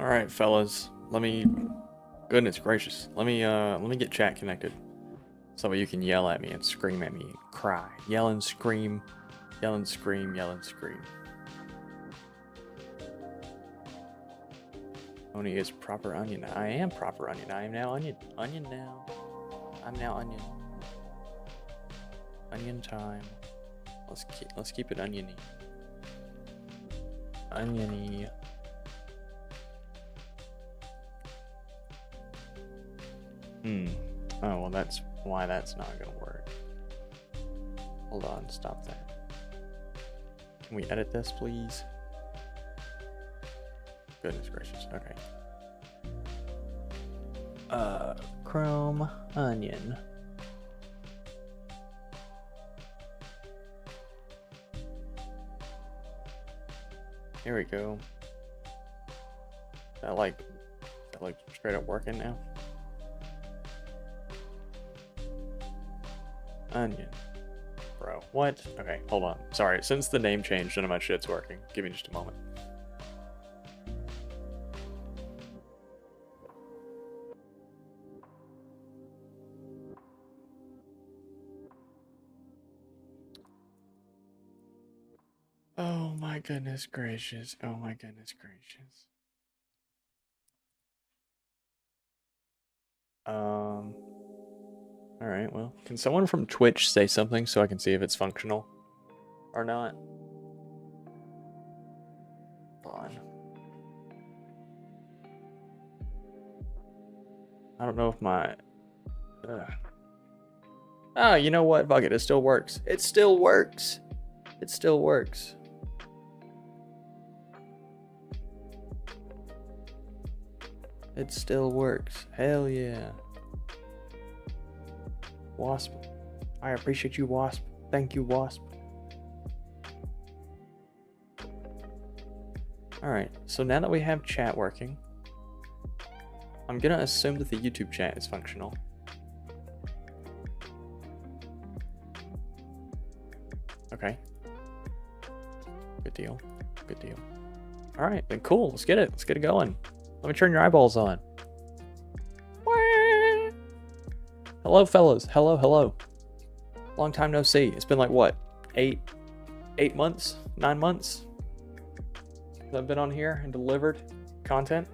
All right, fellas. Goodness gracious. Let me get chat connected. So you can yell at me and scream at me, cry, yell and scream, yell and scream, yell and scream. Oni is proper onion. I am proper onion. I am now onion. Onion now. I'm now onion. Onion time. Let's keep it oniony. Oniony. Oh, well, that's why that's not gonna work. Hold on, stop that. Can we edit this, please? Goodness gracious, okay. Chrome onion. Here we go. Is that like straight up working now? Onion. Bro, what? Okay, hold on. Sorry, since the name changed, none of my shit's working. Give me just a moment. Oh my goodness gracious. Oh my goodness gracious. Alright, well, can someone from Twitch say something so I can see if it's functional or not? Hold on. I don't know if my... Oh, you know what? Fuck it, it still works. It still works. It still works. It still works. Hell yeah. Wasp. I appreciate you, Wasp. Thank you, Wasp. Alright, so now that we have chat working, I'm gonna assume that the YouTube chat is functional. Okay. Good deal. Good deal. Alright, then cool. Let's get it. Let's get it going. Let me turn your eyeballs on. Hello, fellas. Hello, hello. Long time no see. It's been like, what? 8 months? 9 months? Since I've been on here and delivered content.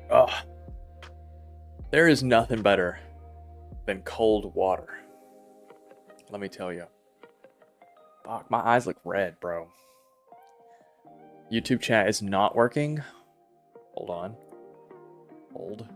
Oh. There is nothing better than cold water. Let me tell you. Fuck, my eyes look red, bro. YouTube chat is not working. Hold on. Hold.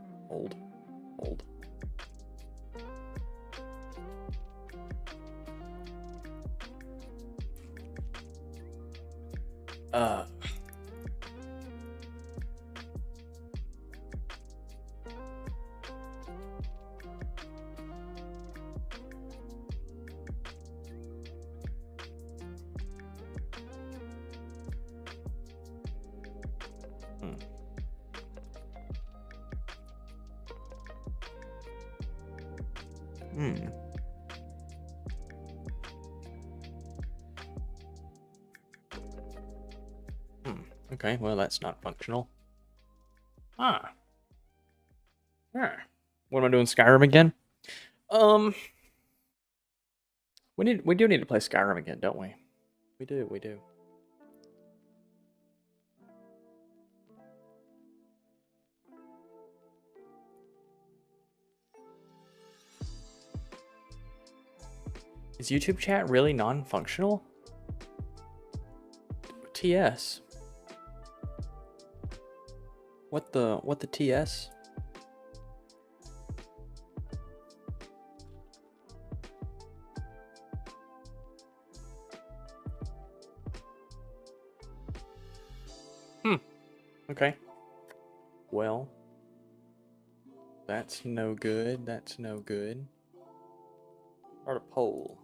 Okay, well that's not functional. Yeah. What am I doing, Skyrim again? We do need to play Skyrim again, don't we? We do. Is YouTube chat really non-functional? TS. What the TS? Okay. Well, that's no good. That's no good. Start a poll.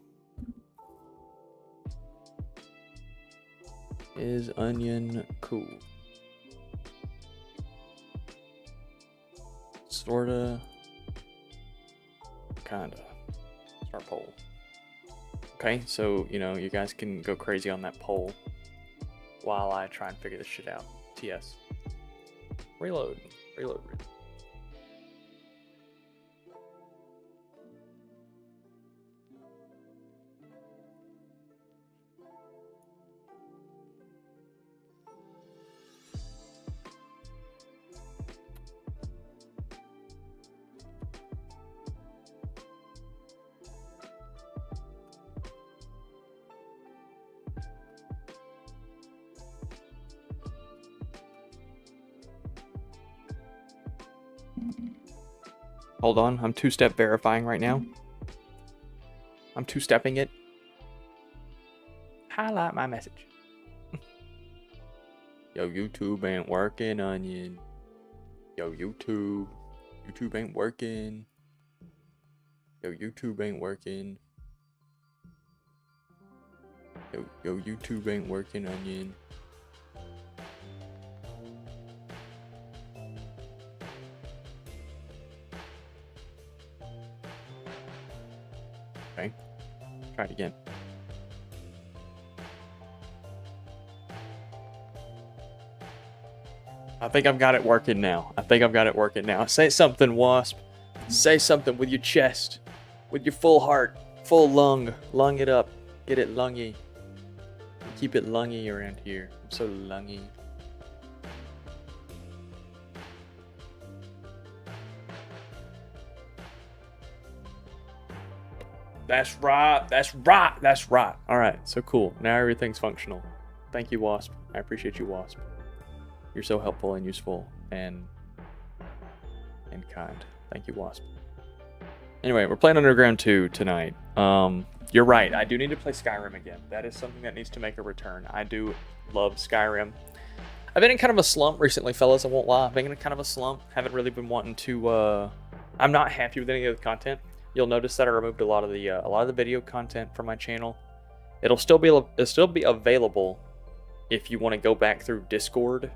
Is onion cool? Sorta. Kinda. Our poll. Okay, so, you know, you guys can go crazy on that poll while I try and figure this shit out. TS. Reload. Reload. Reload. Hold on, I'm two-step verifying right now. I'm two-stepping it. Highlight my message. Yo, YouTube ain't working, Onion. Yo, YouTube. YouTube ain't working. Yo, YouTube ain't working. Yo, YouTube ain't working, Onion. Okay, try it again. I think I've got it working now. Say something, Wasp. Say something with your chest. With your full heart. Full lung. Lung it up. Get it lungy. Keep it lungy around here. I'm so lungy. That's right. That's right. That's right. All right. So cool. Now everything's functional. Thank you, Wasp. I appreciate you, Wasp. You're so helpful and useful and kind. Thank you, Wasp. Anyway, we're playing Underground 2 tonight. You're right. I do need to play Skyrim again. That is something that needs to make a return. I do love Skyrim. I've been in kind of a slump recently, fellas. I won't lie. I've been in kind of a slump. Haven't really been wanting to. I'm not happy with any of the content. You'll notice that I removed a lot of the video content from my channel. It'll still be available if you want to go back through Discord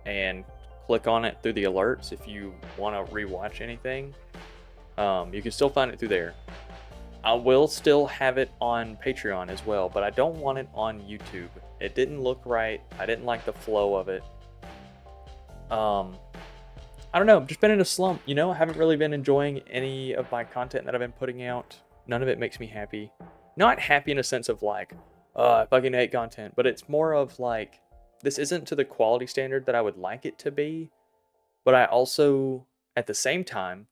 and click on it through the alerts. If you want to rewatch anything, you can still find it through there. I will still have it on Patreon as well, but I don't want it on YouTube. It didn't look right. I didn't like the flow of it. I don't know, I've just been in a slump, you know? I haven't really been enjoying any of my content that I've been putting out. None of it makes me happy. Not happy in a sense of like, I fucking hate content, but it's more of like, this isn't to the quality standard that I would like it to be, but I also, at the same time,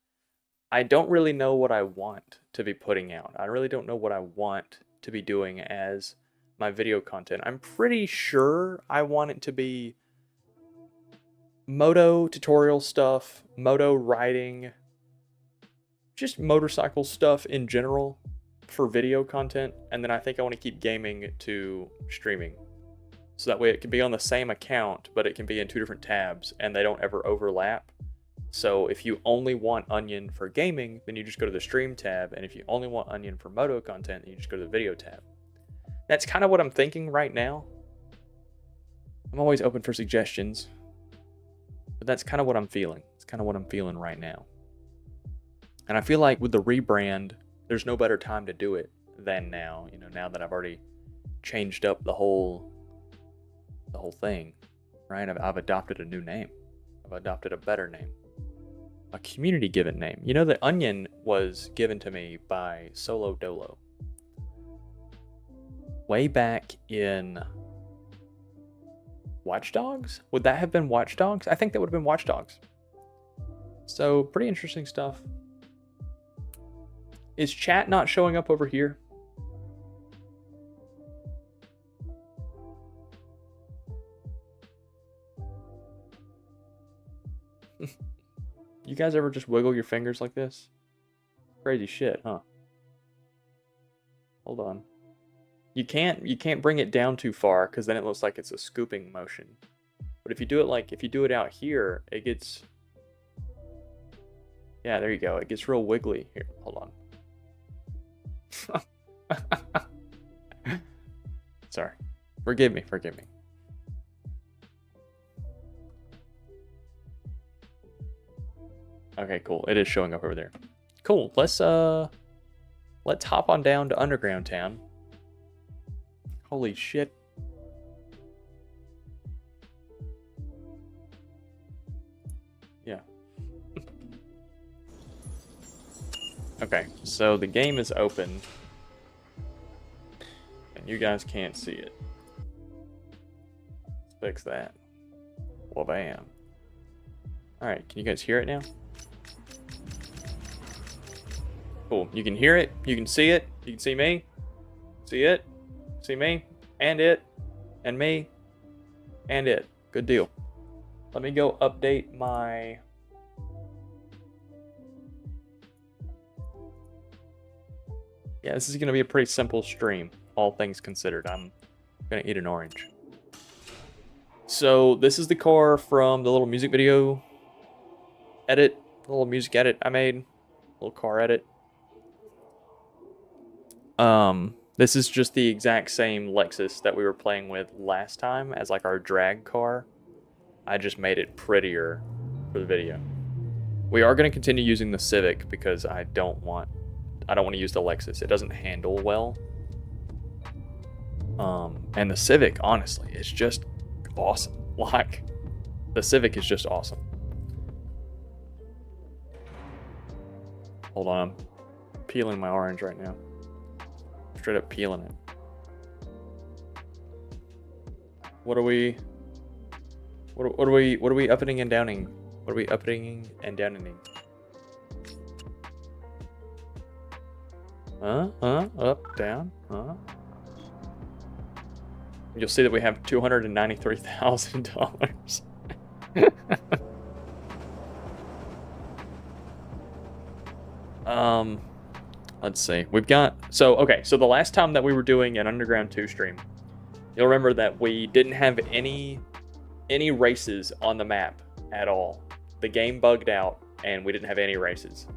I don't really know what I want to be putting out. I really don't know what I want to be doing as my video content. I'm pretty sure I want it to be moto tutorial stuff, moto riding, just motorcycle stuff in general for video content. And then I think I want to keep gaming to streaming. So that way it can be on the same account, but it can be in two different tabs and they don't ever overlap. So if you only want Onion for gaming, then you just go to the stream tab. And if you only want Onion for moto content, then you just go to the video tab. That's kind of what I'm thinking right now. I'm always open for suggestions. But that's kind of what I'm feeling. It's kind of what I'm feeling right now. And I feel like with the rebrand, there's no better time to do it than now. You know, now that I've already changed up the whole thing, right? I've adopted a new name. I've adopted a better name. A community-given name. You know, the Onion was given to me by Solo Dolo. Way back in Watch Dogs? Would that have been Watch Dogs? I think that would have been Watch Dogs. So, pretty interesting stuff. Is chat not showing up over here? You guys ever just wiggle your fingers like this? Crazy shit, huh? Hold on. You can't bring it down too far because then it looks like it's a scooping motion. But if you do it out here, it gets, yeah, there you go. It gets real wiggly. Here, hold on. Sorry. Forgive me. Okay, cool. It is showing up over there. Cool. Let's let's hop on down to Underground Town. Holy shit. Yeah. Okay, so the game is open. And you guys can't see it. Let's fix that. Well, bam. Alright, can you guys hear it now? Cool. You can hear it. You can see it. You can see me. See it. See me. And it. And me. And it. Good deal. Let me go update my... Yeah, this is going to be a pretty simple stream, all things considered. I'm going to eat an orange. So, this is the car from the little music video edit. The little music edit I made. Little car edit. This is just the exact same Lexus that we were playing with last time as like our drag car. I just made it prettier for the video. We are going to continue using the Civic because I don't want to use the Lexus. It doesn't handle well. And the Civic, honestly, is just awesome. Like, the Civic is just awesome. Hold on, I'm peeling my orange right now. Straight up peeling it. What are we upping and downing? What are we upping and downing? Up, down, You'll see that we have $293,000. Let's see. We've got... So the last time that we were doing an Underground 2 stream, you'll remember that we didn't have any races on the map at all. The game bugged out, and we didn't have any races.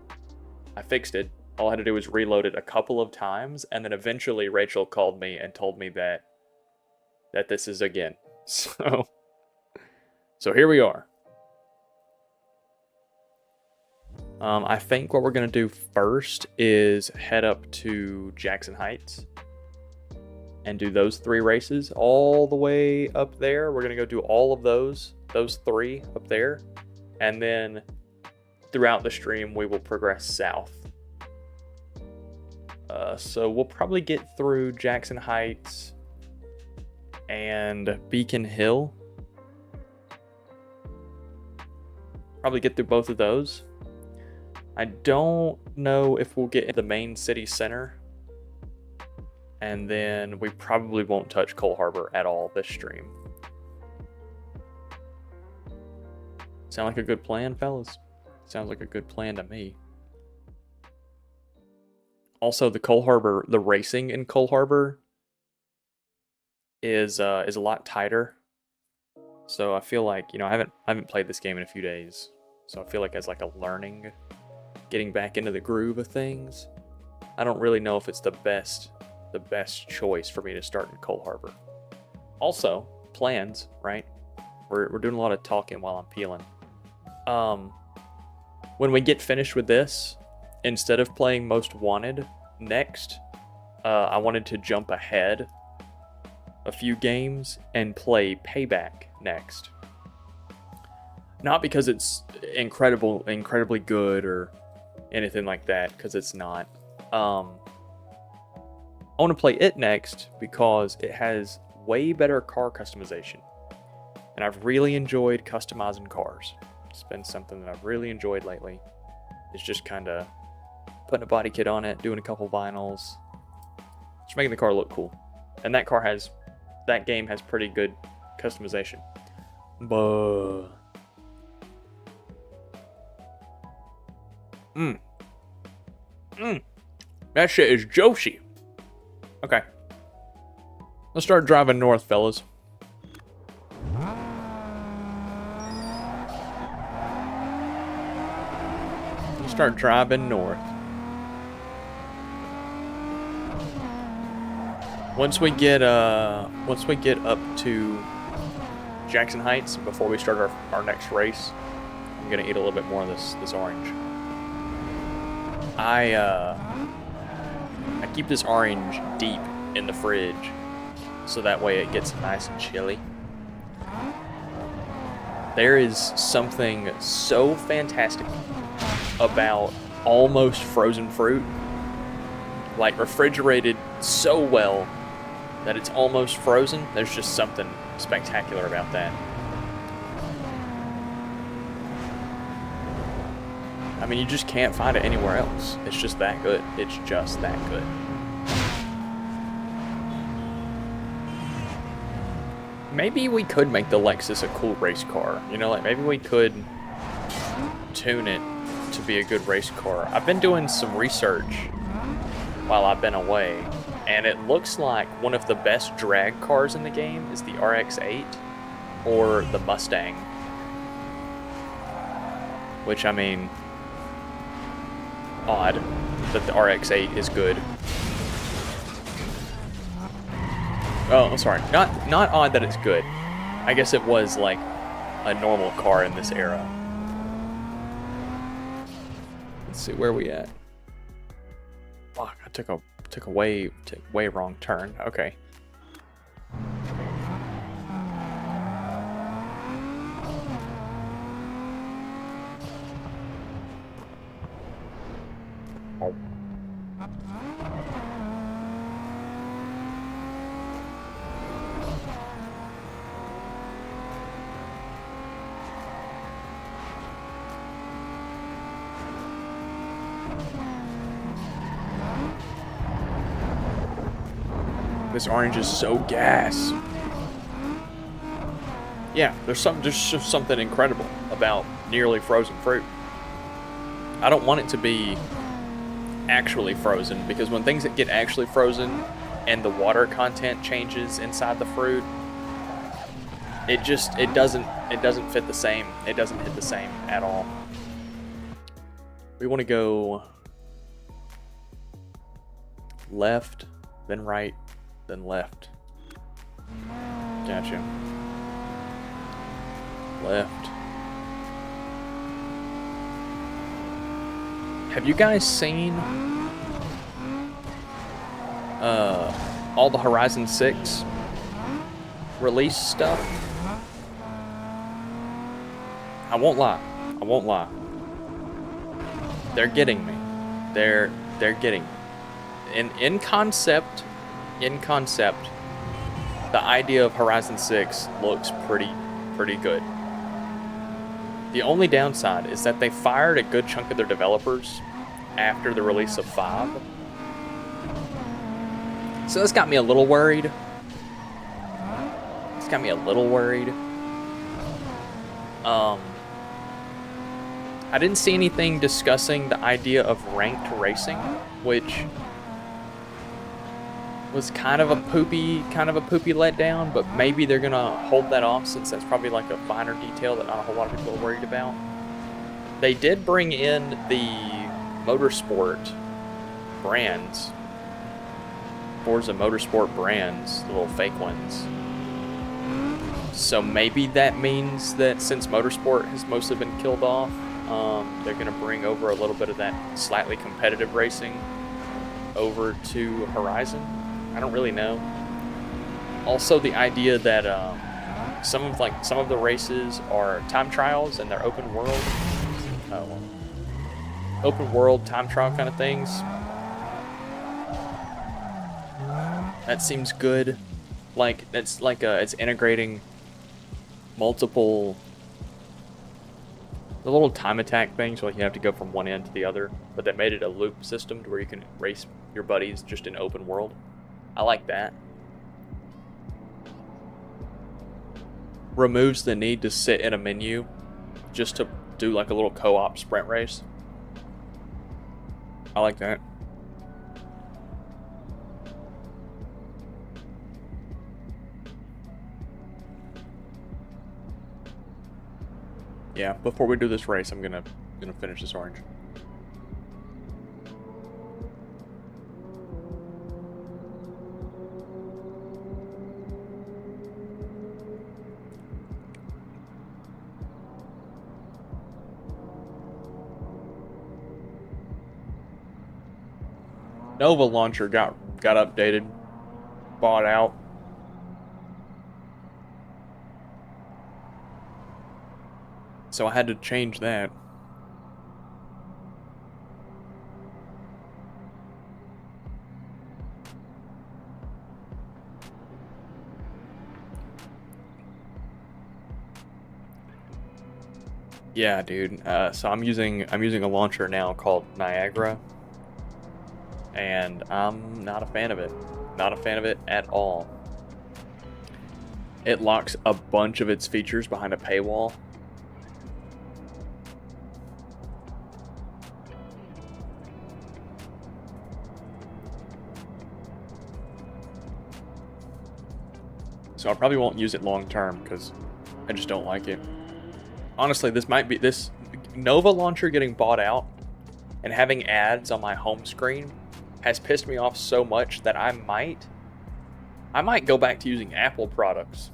I fixed it. All I had to do was reload it a couple of times, and then eventually Rachel called me and told me that this is again. So here we are. I think what we're going to do first is head up to Jackson Heights and do those 3 races all the way up there. We're going to go do all of those 3 up there. And then throughout the stream, we will progress south. So we'll probably get through Jackson Heights and Beacon Hill. Probably get through both of those. I don't know if we'll get in the main city center. And then we probably won't touch Cole Harbor at all this stream. Sound like a good plan, fellas? Sounds like a good plan to me. Also, the racing in Cole Harbor is a lot tighter. So I feel like, I haven't played this game in a few days. So I feel like as like a learning, getting back into the groove of things, I don't really know if it's the best choice for me to start in Cole Harbor. Also, plans, right? We're doing a lot of talking while I'm peeling. When we get finished with this, instead of playing Most Wanted next, I wanted to jump ahead a few games and play Payback next. Not because it's incredibly good or anything like that, because it's not. I want to play it next because it has way better car customization. And I've really enjoyed customizing cars. It's been something that I've really enjoyed lately. It's just kind of putting a body kit on it, doing a couple vinyls, just making the car look cool. And that game has pretty good customization. But that shit is Joshi. Okay. Let's start driving north, fellas. Let's start driving north. Once we get up to Jackson Heights, before we start our next race, I'm gonna eat a little bit more of this orange. I keep this orange deep in the fridge, so that way it gets nice and chilly. There is something so fantastic about almost frozen fruit, like refrigerated so well that it's almost frozen. There's just something spectacular about that. I mean, you just can't find it anywhere else. It's just that good. It's just that good. Maybe we could make the Lexus a cool race car. You know, like maybe we could tune it to be a good race car. I've been doing some research while I've been away, and it looks like one of the best drag cars in the game is the RX-8 or the Mustang. Which, I mean, odd that the RX-8 is good. Oh, I'm sorry. Not odd that it's good. I guess it was like a normal car in this era. Let's see where we at. Fuck, I took a way wrong turn. Okay. Oh. This orange is so gas. Yeah, there's just something incredible about nearly frozen fruit. I don't want it to be actually frozen, because when things get actually frozen and the water content changes inside the fruit, it doesn't fit the same. It doesn't hit the same at all. We want to go left, then right, then left. Gotcha. Left. Have you guys seen all the Horizon 6 release stuff? I won't lie. They're getting me. They're getting me. In concept, the idea of Horizon 6 looks pretty good. The only downside is that they fired a good chunk of their developers after the release of 5. So this got me a little worried. I didn't see anything discussing the idea of ranked racing, which was kind of a poopy letdown, but maybe they're gonna hold that off, since that's probably like a finer detail that not a whole lot of people are worried about. They did bring in the motorsport brands, Forza Motorsport brands, the little fake ones. So maybe that means that since motorsport has mostly been killed off, they're gonna bring over a little bit of that slightly competitive racing over to Horizon. I don't really know. Also, the idea that some of the races are time trials and they're open world time trial kind of things. That seems good. Like it's integrating multiple the little time attack things, so like you have to go from one end to the other, but they made it a loop system to where you can race your buddies just in open world. I like that. Removes the need to sit in a menu just to do like a little co-op sprint race. I like that. Yeah, before we do this race, I'm gonna finish this orange. Nova launcher got updated, bought out. So I had to change that. Yeah, dude. So I'm using a launcher now called Niagara, and I'm not a fan of it. Not a fan of it at all. It locks a bunch of its features behind a paywall. So I probably won't use it long term because I just don't like it. Honestly, this Nova launcher getting bought out and having ads on my home screen has pissed me off so much that I might go back to using Apple products.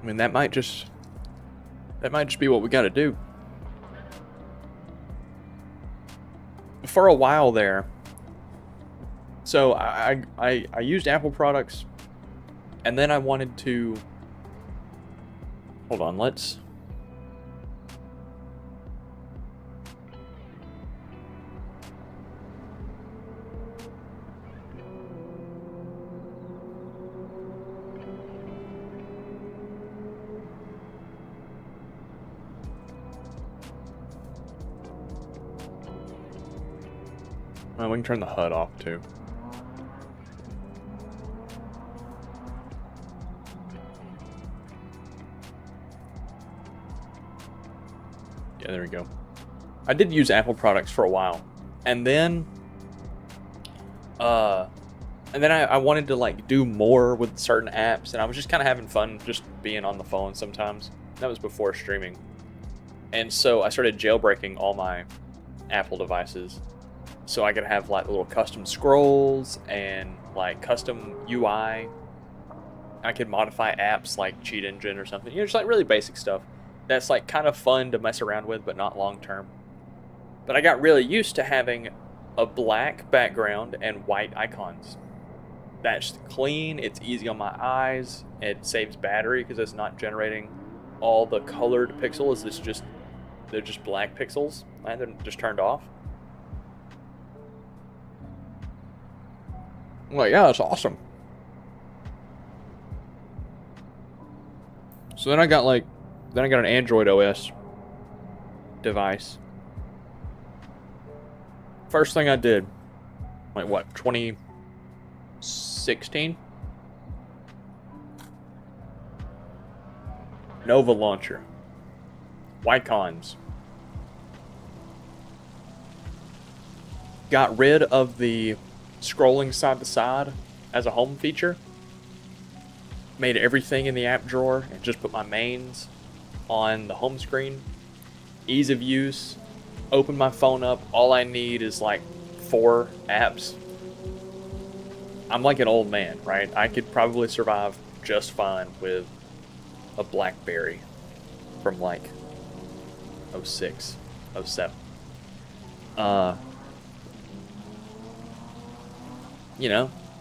I mean, that might just be what we got to do. For a while there, so I used Apple products, and then I wanted to, hold on, let's, well, we can turn the HUD off too. Yeah, there we go. I did use Apple products for a while, and then I wanted to like do more with certain apps, and I was just kind of having fun just being on the phone sometimes. That was before streaming, and so I started jailbreaking all my Apple devices, so I could have like little custom scrolls and like custom UI. I could modify apps like Cheat Engine or something, just like really basic stuff. That's like kind of fun to mess around with, but not long term. But I got really used to having a black background and white icons. That's clean, it's easy on my eyes, it saves battery because it's not generating all the colored pixels. They're just black pixels, and they're just turned off. I'm like, yeah, that's awesome. So then I got an Android OS device. First thing I did, like what, 2016? Nova launcher. Wycons. Got rid of the scrolling side to side as a home feature. Made everything in the app drawer and just put my mains on the home screen. Ease of use. Open my phone up. All I need is like 4 apps. I'm like an old man, right? I could probably survive just fine with a BlackBerry from like 06, 07.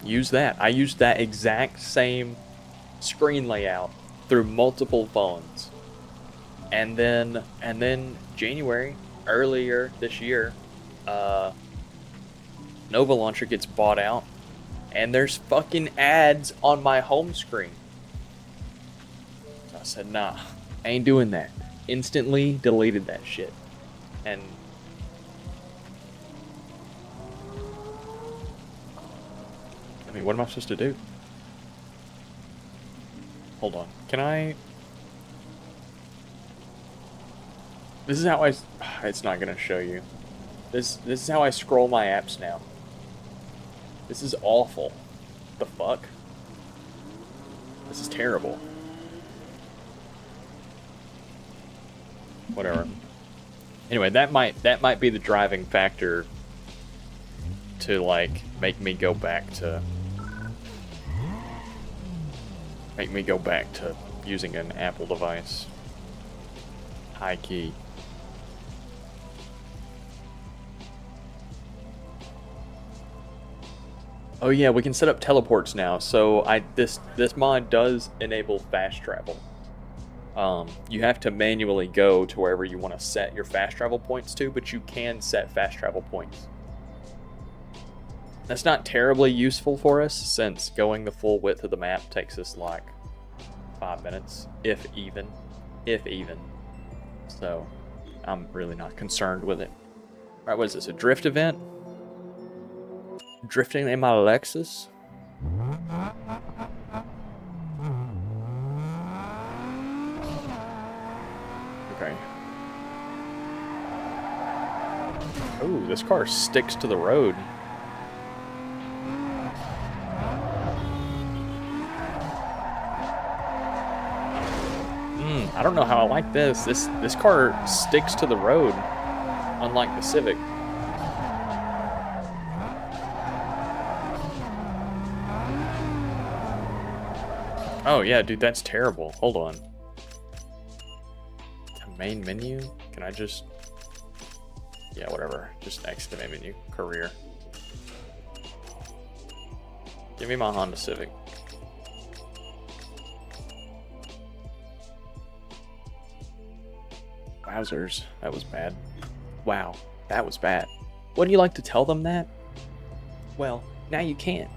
Use that. I used that exact same screen layout through multiple phones. And then January, earlier this year, Nova launcher gets bought out, and there's fucking ads on my home screen. So I said, nah, I ain't doing that. Instantly deleted that shit. And I mean, what am I supposed to do? Hold on. Can I... This is how I... It's not going to show you. This is how I scroll my apps now. This is awful. The fuck? This is terrible. Whatever. Anyway, that might be the driving factor to like make me go back to Make me go back to using an Apple device. High key. Oh yeah, we can set up teleports now. So this mod does enable fast travel. You have to manually go to wherever you want to set your fast travel points to, but you can set fast travel points. That's not terribly useful for us, since going the full width of the map takes us like 5 minutes, if even. So I'm really not concerned with it. All right, what is this, a drift event? Drifting in my Lexus? Okay. Oh, this car sticks to the road. I don't know how I like this. This car sticks to the road, unlike the Civic. Oh yeah, dude, that's terrible. Hold on. The main menu? Can I just... Yeah, whatever. Just exit the main menu. Career. Give me my Honda Civic. Wowzers, that was bad. Wow, that was bad. Wouldn't you like to tell them that? Well, now you can.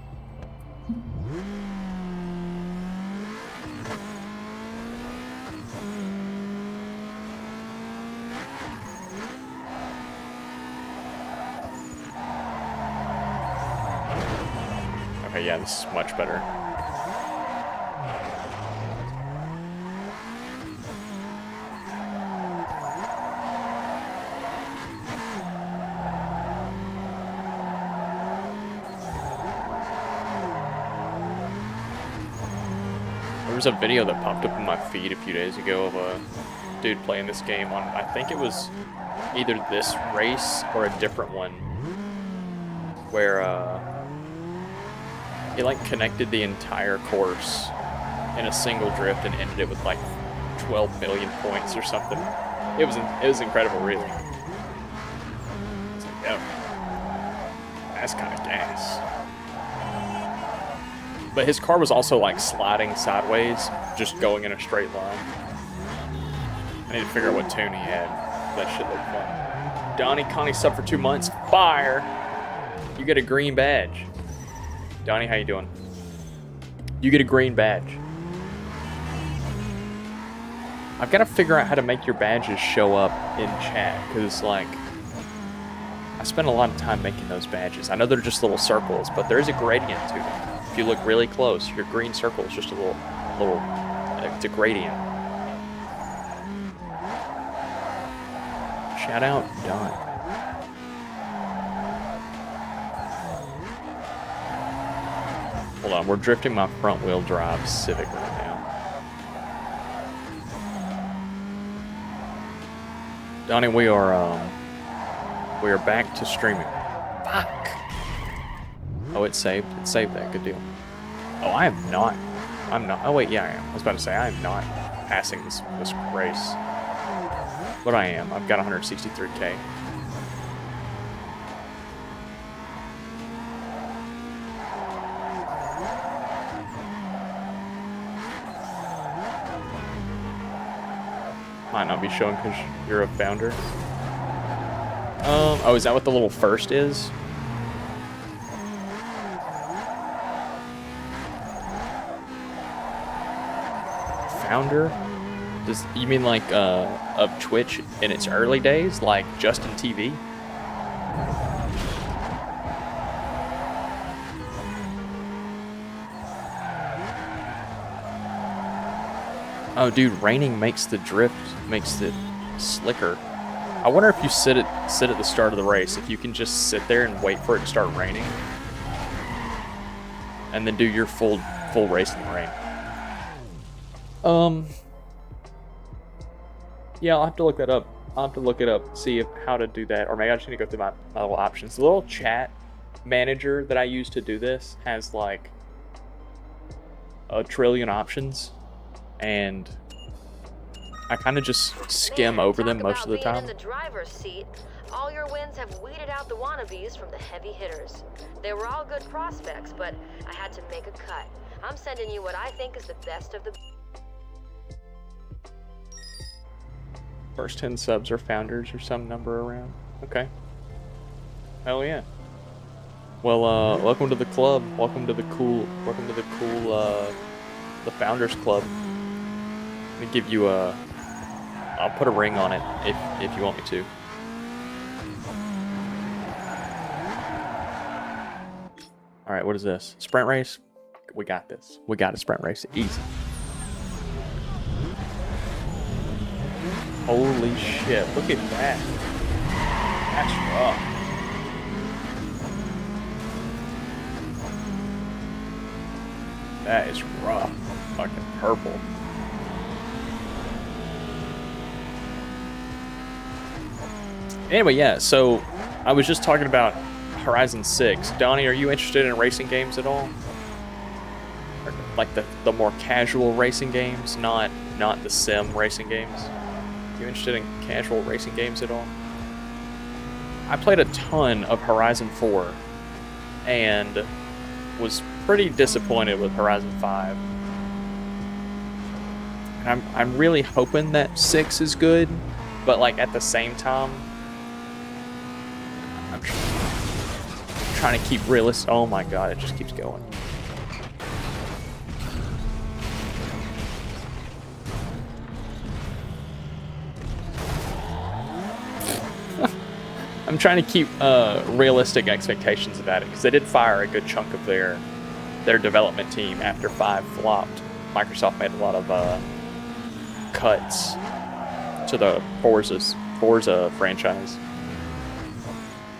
Okay, yeah, this is much better. There was a video that popped up in my feed a few days ago of a dude playing this game on, I think it was either this race or a different one, where he like connected the entire course in a single drift and ended it with like 12 million points or something. It was incredible, really. It's like, yeah, that's kind of gas. But his car was also like sliding sideways, just going in a straight line. I need to figure out what tune he had. That shit looked fun. Donnie, Connie sub for 2 months. Fire! You get a green badge. Donnie, how you doing? You get a green badge. I've got to figure out how to make your badges show up in chat, because like, I spent a lot of time making those badges. I know they're just little circles, but there is a gradient to them. If you look really close, your green circle is just a little, it's a gradient. Shout out, Don. Hold on, we're drifting my front wheel drive Civic right now. Donnie, we are back to streaming. Fuck. Oh, it's saved. It saved that. Good deal. Oh, I am not. I'm not. Oh, wait, yeah, I am. I was about to say, I am not passing this race. But I am. I've got 163K. Might not be showing because you're a founder. Oh, is that what the little first is? Founder? You mean like of Twitch in its early days, like Justin TV? Oh, dude, raining makes the drift, makes it slicker. I wonder if you sit at the start of the race, if you can just sit there and wait for it to start raining, and then do your full race in the rain. Yeah, I'll have to look that up. I'll have to look it up, see how to do that, or maybe I just need to go through my little options. The little chat manager that I use to do this has like a trillion options, and I kind of just skim over them most of the time. In the driver's seat, all your wins have weeded out the wannabes from the heavy hitters. They were all good prospects, but I had to make a cut. I'm sending you what I think is the best of the... First 10 subs are founders or some number around. Okay. Hell yeah. Well, welcome to the club. Welcome to the Founders Club. Let me give you a... I'll put a ring on it if you want me to. Alright, what is this? Sprint race? We got this. We got a sprint race. Easy. Holy shit, look at that. That's rough. That is rough. Fucking purple. Anyway, yeah, so I was just talking about Horizon 6. Donnie, are you interested in racing games at all? Or like the more casual racing games, not the sim racing games? You interested in casual racing games at all? I played a ton of Horizon 4 and was pretty disappointed with Horizon 5. And I'm really hoping that 6 is good, but like at the same time, I'm trying to keep realistic. Oh my god, it just keeps going. I'm trying to keep realistic expectations about it, because they did fire a good chunk of their development team after 5 flopped. Microsoft made a lot of cuts to the Forza franchise.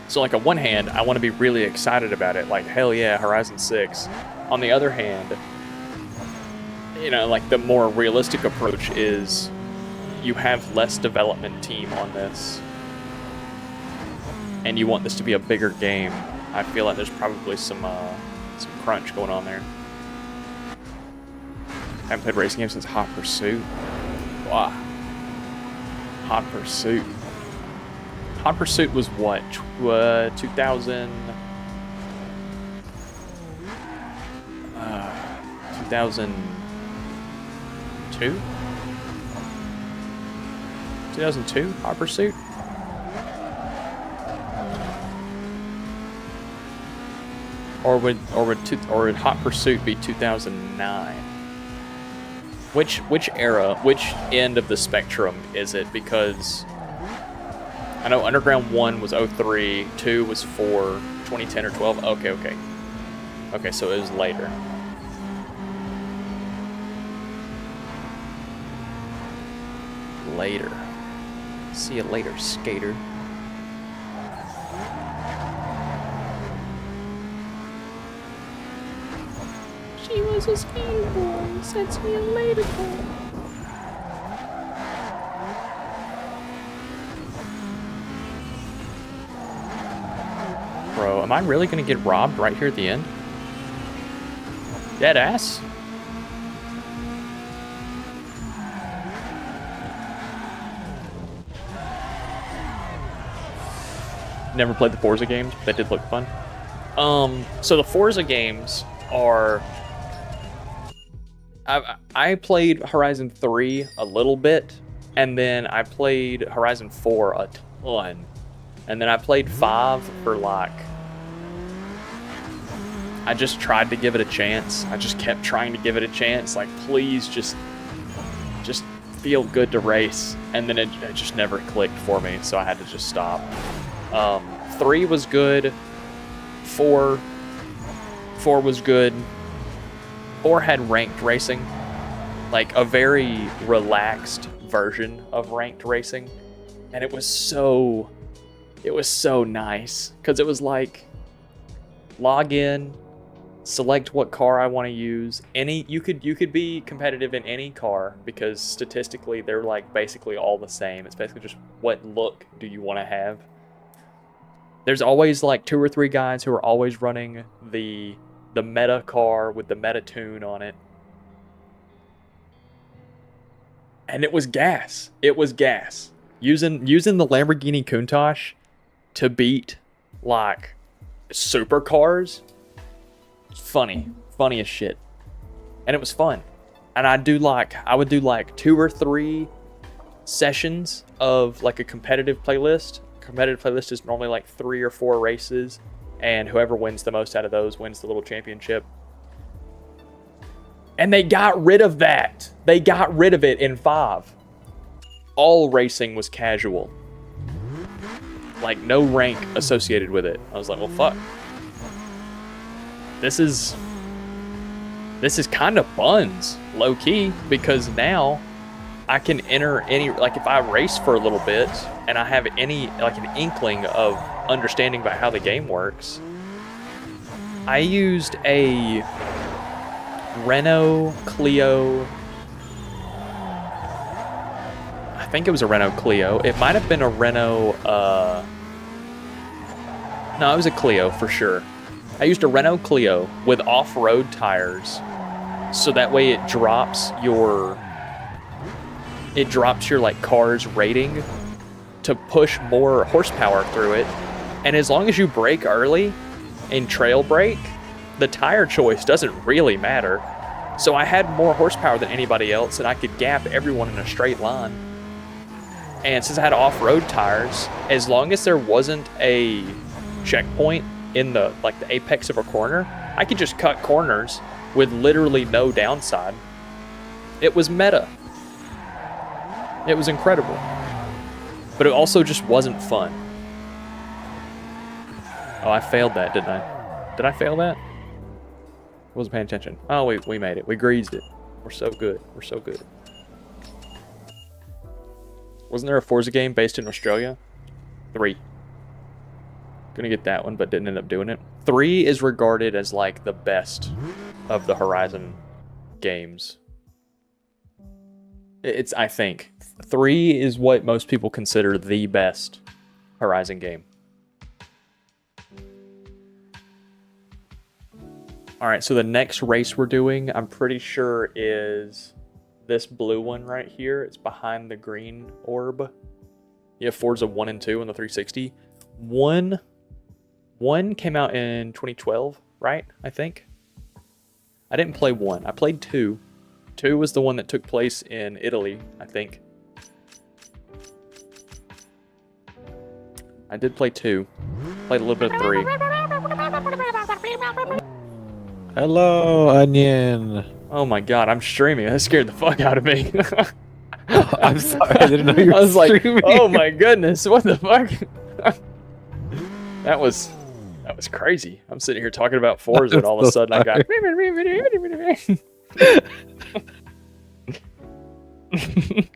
So like on one hand, I want to be really excited about it, like hell yeah, Horizon 6. On the other hand, you know, like the more realistic approach is you have less development team on this, and you want this to be a bigger game. I feel like there's probably some crunch going on there. I haven't played racing games since Hot Pursuit. Wow. Hot Pursuit. Hot Pursuit was what? 2000... 2002? 2002? Hot Pursuit? Or would Hot Pursuit be 2009? Which era, which end of the spectrum is it? Because I know Underground 1 was 03, 2 was 4, 2010 or 12. Okay. Okay, so it was later. Later. See you later, skater. She was a skater boy, said see you later, boy. Bro, am I really gonna get robbed right here at the end? Dead ass? Never played the Forza games, but they did look fun. So the Forza games are... I played Horizon 3 a little bit, and then I played Horizon 4 a ton. And then I played 5 for like... I just tried to give it a chance. I just kept trying to give it a chance. Like, please just feel good to race. And then it just never clicked for me, so I had to just stop. 3 was good. 4 was good. 4 had ranked racing, like a very relaxed version of ranked racing, and it was so nice, because it was like log in, select what car I want to use. You could be competitive in any car, because statistically they're like basically all the same. It's basically just what look do you want to have. There's always like 2 or 3 guys who are always running the meta car with the meta tune on it. and it was gas. It was gas. Using the Lamborghini Countach to beat like supercars. Funny as shit, and it was fun. And I would do like 2 or 3 sessions of like a competitive playlist. Competitive playlist is normally like 3 or 4 races, and whoever wins the most out of those wins the little championship. And they got rid of that. They got rid of it in 5. All racing was casual. Like, no rank associated with it. I was like, well, fuck. This is kind of buns, low-key, because now I can enter any, like, if I race for a little bit and I have any, like, an inkling of understanding about how the game works. I used a Renault Clio. I think it was a Renault Clio. It might have been a Renault, no, it was a Clio for sure. I used a Renault Clio with off-road tires, so that way it drops your like car's rating to push more horsepower through it. And as long as you brake early and trail brake, the tire choice doesn't really matter. So I had more horsepower than anybody else, and I could gap everyone in a straight line. And since I had off-road tires, as long as there wasn't a checkpoint in the apex of a corner, I could just cut corners with literally no downside. It was meta. It was incredible. But it also just wasn't fun. Oh, I failed that, didn't I? Did I fail that? Wasn't paying attention. Oh, we made it. We greased it. We're so good. We're so good. Wasn't there a Forza game based in Australia? 3. Gonna get that one, but didn't end up doing it. 3 is regarded as like the best of the Horizon games. I think 3 is what most people consider the best Horizon game. All right, so the next race we're doing, I'm pretty sure, is this blue one right here. It's behind the green orb. You have Forza 1 and 2 on the 360. 1 came out in 2012, right? I think. I didn't play 1. I played 2. 2 was the one that took place in Italy, I think. I did play 2. Played a little bit of 3. Hello, Onion. Oh my god, I'm streaming. That scared the fuck out of me. I'm sorry, I didn't know you were I was like, streaming. oh my goodness, what the fuck? That was crazy. I'm sitting here talking about Forza and all of a sudden I got...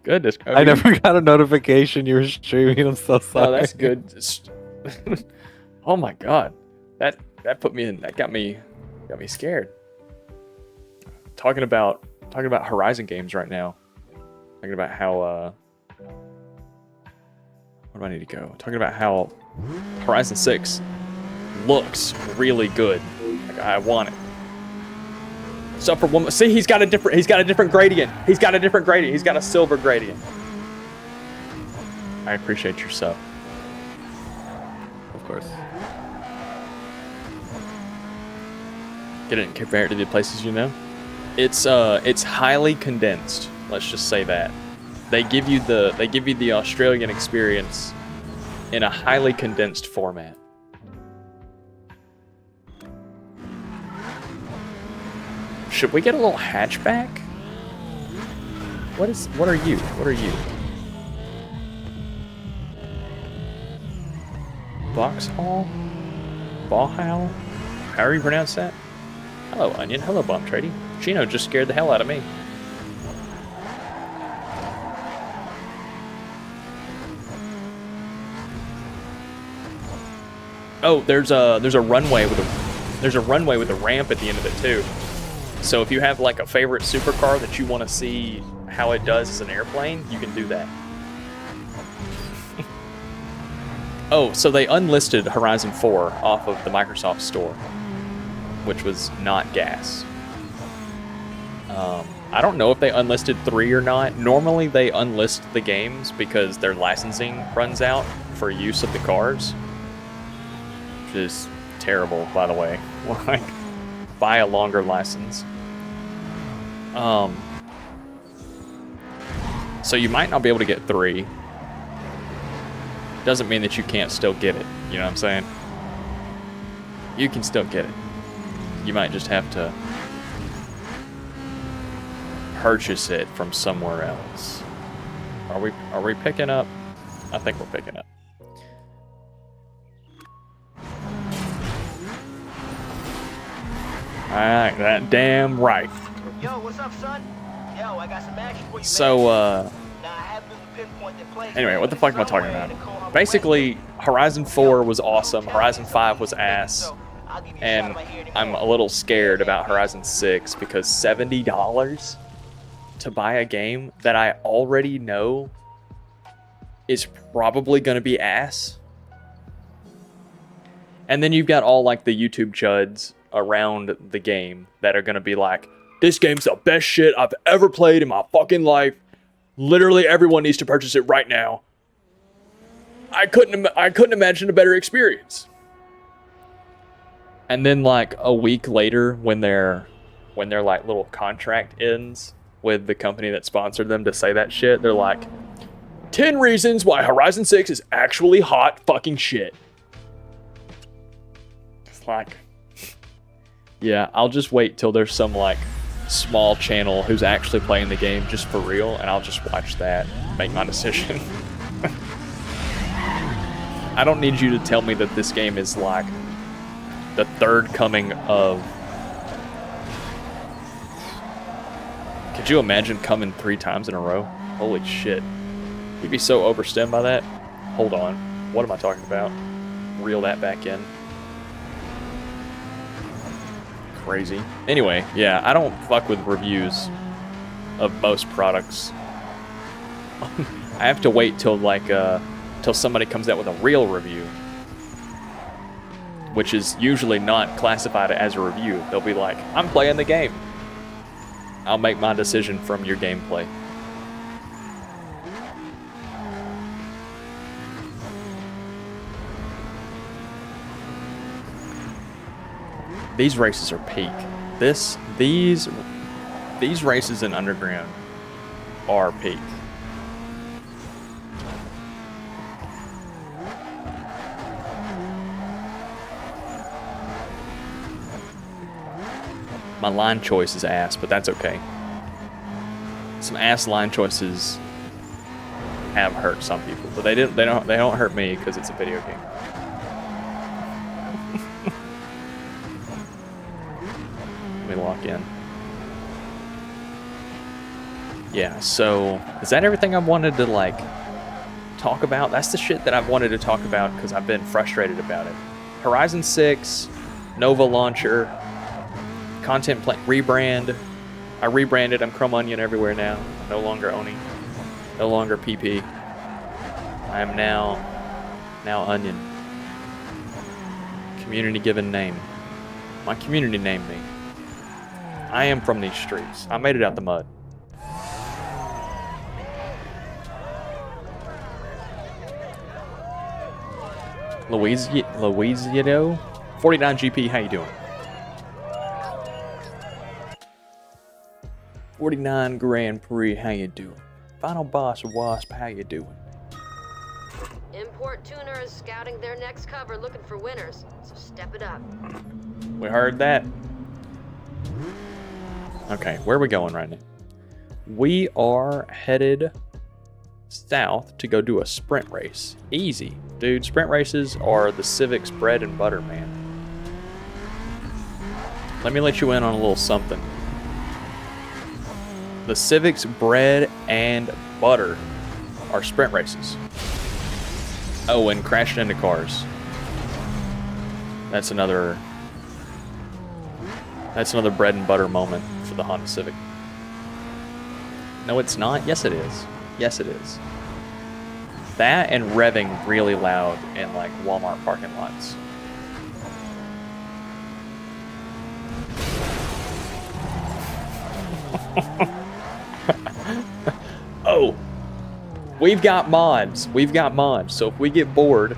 Goodness. I never got a notification you were streaming. I'm so sorry. Oh, that's good. Oh my god. That put me in... That got me scared. Talking about Horizon games right now. Talking about how where do I need to go? Talking about how Horizon 6 looks really good. Like, I want it. So for one, see, he's got a different gradient. He's got a silver gradient. I appreciate your sub. Of course. Get it and compare it to the places you know. It's highly condensed. Let's just say that. They give you the Australian experience in a highly condensed format. Should we get a little hatchback? What are you? Vauxhall? Valhall? However you pronounce that? Hello, Onion. Hello, Bomb Trading. Chino just scared the hell out of me. Oh, there's a runway with a ramp at the end of it too. So if you have like a favorite supercar that you want to see how it does as an airplane, you can do that. Oh, so they unlisted Horizon 4 off of the Microsoft Store, which was not gas. I don't know if they unlisted 3 or not. Normally they unlist the games because their licensing runs out for use of the cars. Which is terrible, by the way. Like, buy a longer license. So you might not be able to get 3. Doesn't mean that you can't still get it. You know what I'm saying? You can still get it. You might just have to purchase it from somewhere else. Are we picking up? I think we're picking up. Alright, that damn right. Yo, what's up, son? Yo, I got some action for you. So, anyway, what the fuck am I talking about? Basically, Horizon 4 was awesome, Horizon 5 was ass, and I'm a little scared about Horizon 6 because $70 to buy a game that I already know is probably going to be ass. And then you've got all like the YouTube chuds around the game that are going to be like, this game's the best shit I've ever played in my fucking life. Literally everyone needs to purchase it right now. I couldn't imagine a better experience. And then like a week later, when their like little contract ends with the company that sponsored them to say that shit, they're like, 10 reasons why Horizon 6 is actually hot fucking shit. It's like, yeah, I'll just wait till there's some like small channel who's actually playing the game just for real, and I'll just watch that, make my decision. I don't need you to tell me that this game is like the third coming of... Could you imagine coming 3 times in a row? Holy shit. You'd be so overstimmed by that. Hold on. What am I talking about? Reel that back in. Crazy. Anyway, yeah, I don't fuck with reviews of most products. I have to wait till like till somebody comes out with a real review, which is usually not classified as a review. They'll be like, I'm playing the game. I'll make my decision from your gameplay. These races are peak. These races in Underground are peak. My line choice is ass, but that's okay. Some ass line choices have hurt some people, but they don't hurt me because it's a video game. Let me lock in. Yeah, so is that everything I wanted to like talk about? That's the shit that I've wanted to talk about because I've been frustrated about it. Horizon 6, Nova launcher, content rebrand. I rebranded. I'm Chrome Onion everywhere now. No longer Oni. No longer PP. I am now Onion. Community given name. My community named me. I am from these streets. I made it out the mud. Louisiado? 49 GP, how you doing? 49 Grand Prix, how you doing? Final Boss Wasp, how you doing? Import tuners scouting their next cover looking for winners, so step it up. We heard that. Okay, where are we going right now? We are headed south to go do a sprint race. Easy. Dude, sprint races are the Civic's bread and butter, man. Let me let you in on a little something. The Civic's bread and butter are sprint races. Oh, and crashing into cars. That's another bread and butter moment for the Honda Civic. No, it's not. Yes, it is. Yes, it is. That and revving really loud in like Walmart parking lots. We've got mods. We've got mods. So if we get bored...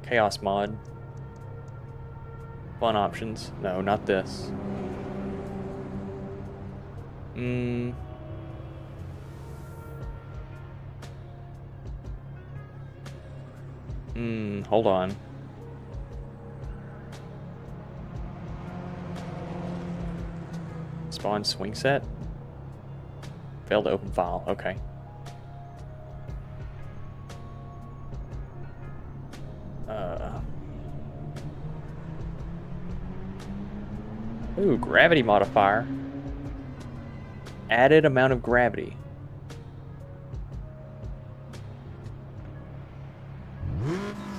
Chaos mod. Fun options. No, not this. Hold on. Spawn swing set? Failed to open file. Okay. Ooh, gravity modifier. Added amount of gravity.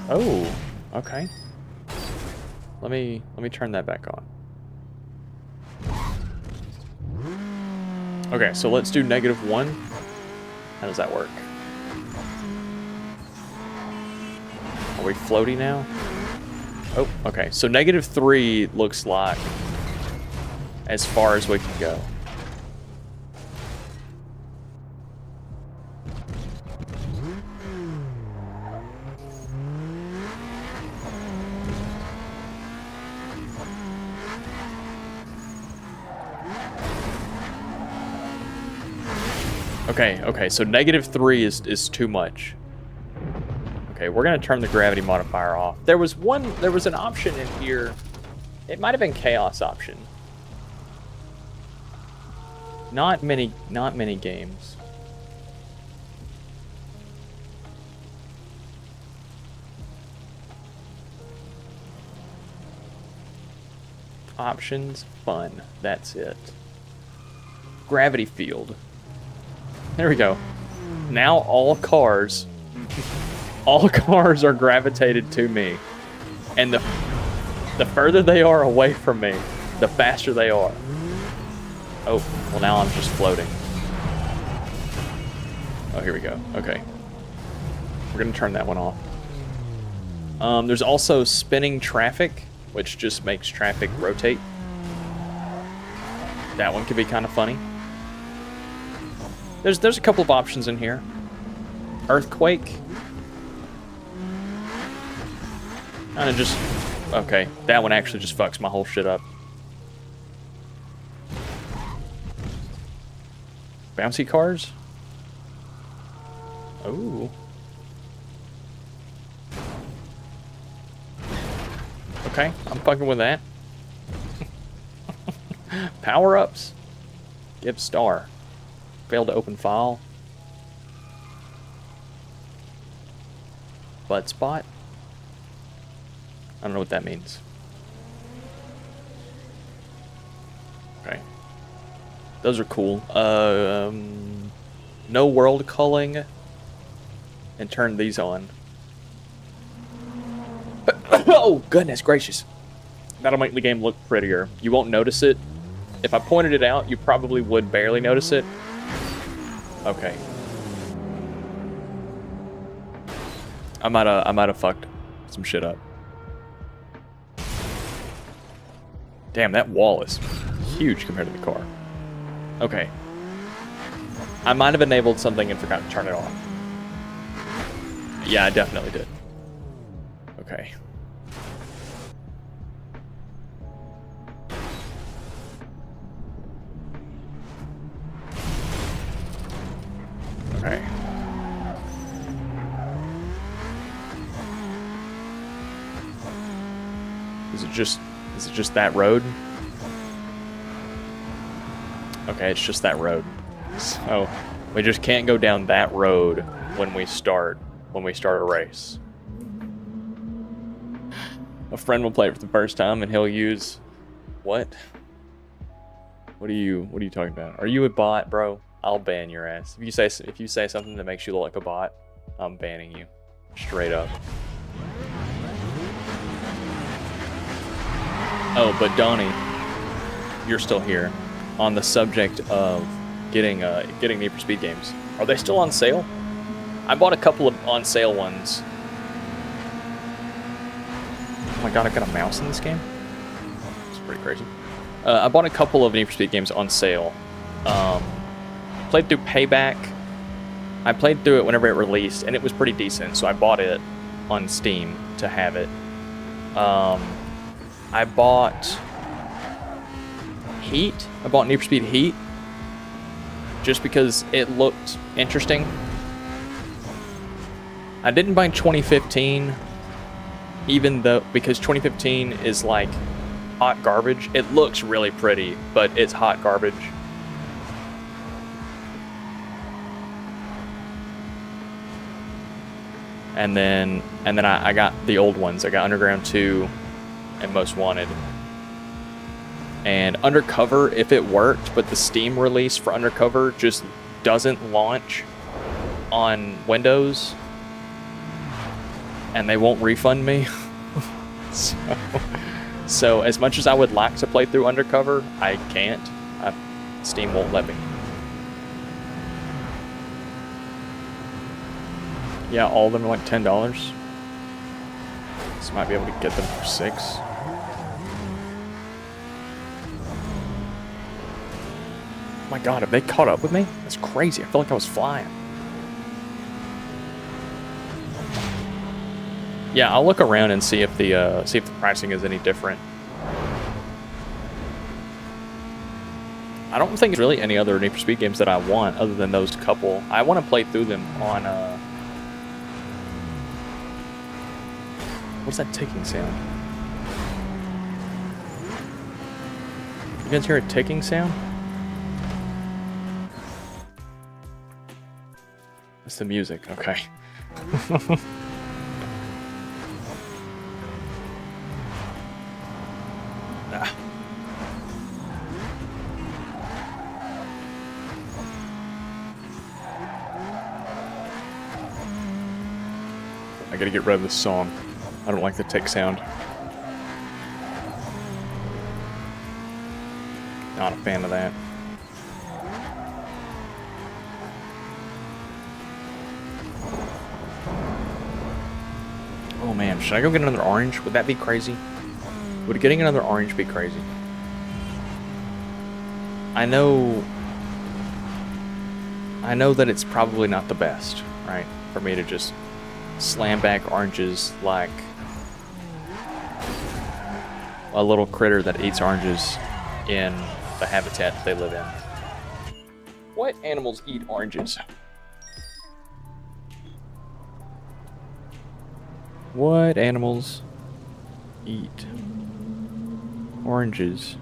Oh, okay. Let me turn that back on. Okay, so let's do -1. How does that work? Are we floaty now? Oh, okay. So -3 looks like as far as we can go. Okay, so -3 is too much. Okay, we're gonna turn the gravity modifier off. There was an option in here. It might have been chaos option. Not many games. Options, fun, that's it. Gravity field. There we go. Now all cars are gravitated to me. And the further they are away from me, the faster they are. Oh, well now I'm just floating. Oh, here we go. Okay. We're gonna turn that one off. There's also spinning traffic, which just makes traffic rotate. That one could be kind of funny. There's a couple of options in here. Earthquake. Kind of just... Okay, that one actually just fucks my whole shit up. Bouncy cars? Ooh. Okay, I'm fucking with that. Power-ups. Give star. Failed to open file. Bud spot. I don't know what that means. Okay. Those are cool. No world culling. And turn these on. Oh, goodness gracious. That'll make the game look prettier. You won't notice it. If I pointed it out, you probably would barely notice it. Okay. I might have fucked some shit up. Damn, that wall is huge compared to the car. Okay. I might have enabled something and forgot to turn it off. Yeah, I definitely did. Okay. Okay. Is it just that road? Okay, it's just that road. So we just can't go down that road when we start a race. A friend will play it for the first time and he'll use what? What are you talking about? Are you a bot, bro? I'll ban your ass. If you say something that makes you look like a bot, I'm banning you. Straight up. Oh, but Donnie, you're still here. On the subject of getting Need for Speed games. Are they still on sale? I bought a couple of on sale ones. Oh my god, I got a mouse in this game? It's pretty crazy. I bought a couple of Need for Speed games on sale. played through Payback. I played through it whenever it released, and it was pretty decent, so I bought it on Steam to have it. I bought Heat. I bought Need for Speed Heat just because it looked interesting. I didn't buy 2015, even though, because 2015 is like hot garbage. It looks really pretty, but it's hot garbage. And then I got the old ones. I got Underground 2 and Most Wanted. And Undercover, if it worked, but the Steam release for Undercover just doesn't launch on Windows, and they won't refund me. So as much as I would like to play through Undercover, I can't. Steam won't let me. Yeah, all of them are like $10. So I might be able to get them for $6. Oh my god, have they caught up with me? That's crazy. I felt like I was flying. Yeah, I'll look around and see if the pricing is any different. I don't think there's really any other Need for Speed games that I want other than those couple. I want to play through them on what's that ticking sound? You guys hear a ticking sound? It's the music, okay. I gotta get rid of this song. I don't like the tick sound. Not a fan of that. Oh man, should I go get another orange? Would that be crazy? Would getting another orange be crazy? I know that it's probably not the best, right? For me to just slam back oranges like a little critter that eats oranges in the habitat that they live in. What animals eat oranges? What animals eat oranges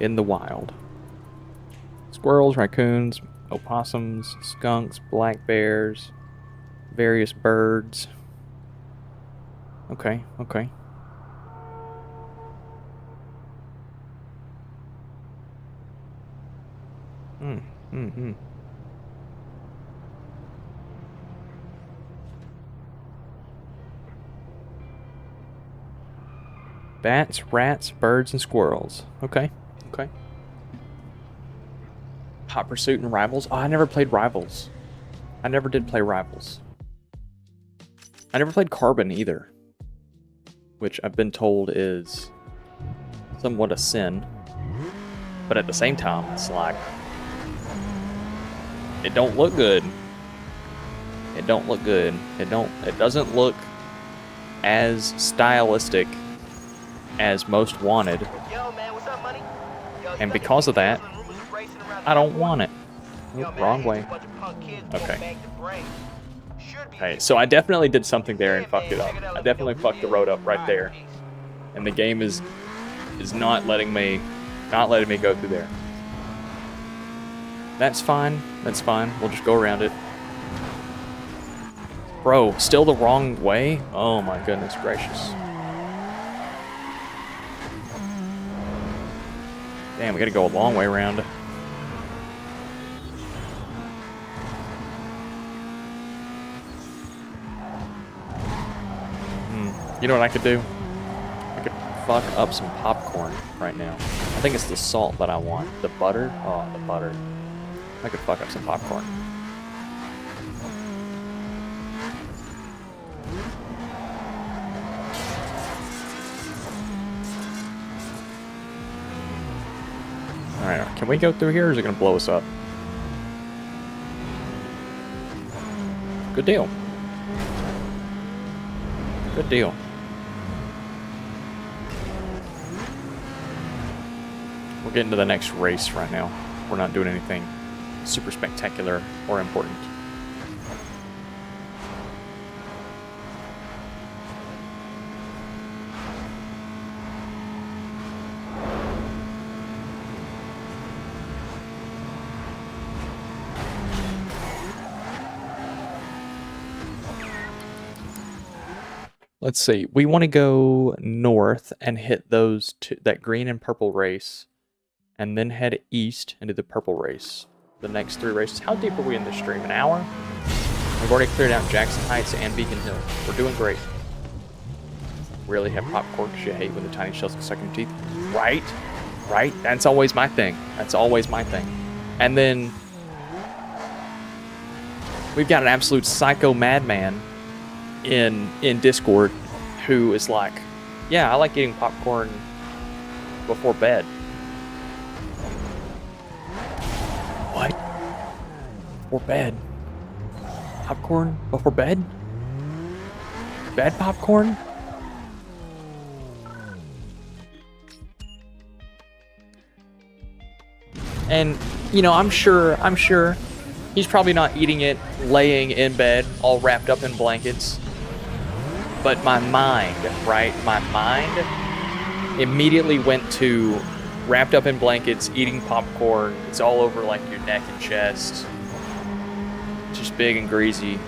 in the wild? Squirrels, raccoons, opossums, skunks, black bears, various birds. Okay. Bats, rats, birds, and squirrels. Okay. Hot Pursuit and Rivals. Oh, I never played Rivals. I never did play Rivals. I never played Carbon either, which I've been told is somewhat a sin. But at the same time, it's like, it don't look good. It doesn't look as stylistic as Most Wanted. Yo, man, what's up, money? Yo, And because of that, I don't want it. Oop, wrong way. Okay. Okay, so I definitely did something there and fucked it up. I definitely fucked the road up right there. And the game is not letting me go through there. That's fine. We'll just go around it. Bro, still the wrong way? Oh my goodness gracious. Damn, we gotta go a long way around. You know what I could do? I could fuck up some popcorn right now. I think it's the salt that I want. The butter? Oh, the butter. I could fuck up some popcorn. Alright, can we go through here or is it going to blow us up? Good deal. Good deal. We're getting to the next race right now. We're not doing anything super spectacular or important. Let's see. We want to go north and hit those two, that green and purple race, and then head east into the purple race. The next 3 races. How deep are we in this stream? An hour? We've already cleared out Jackson Heights and Beacon Hill. We're doing great. Really have popcorn because you hate when the tiny shells get stuck in your teeth. Right? Right? That's always my thing. That's always my thing. And then we've got an absolute psycho madman in Discord who is like, yeah, I like eating popcorn before bed. What? Before bed? Popcorn before bed? Bed popcorn? And, you know, I'm sure he's probably not eating it laying in bed all wrapped up in blankets. But my mind, right? My mind immediately went to wrapped up in blankets, eating popcorn. It's all over like your neck and chest. Just big and greasy.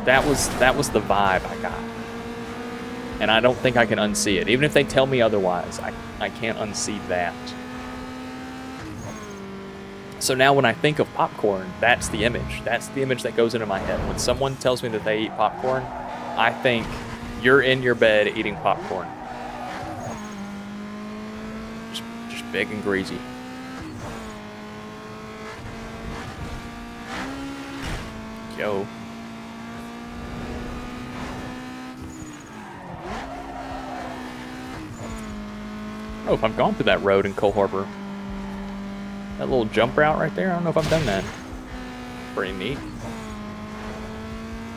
That was the vibe I got. And I don't think I can unsee it. Even if they tell me otherwise, I can't unsee that. So now when I think of popcorn, that's the image. That's the image that goes into my head. When someone tells me that they eat popcorn, I think you're in your bed eating popcorn. Just big and greasy. Yo. Oh, if I've gone through that road in Cole Harbor. That little jump route right there, I don't know if I've done that. Pretty neat.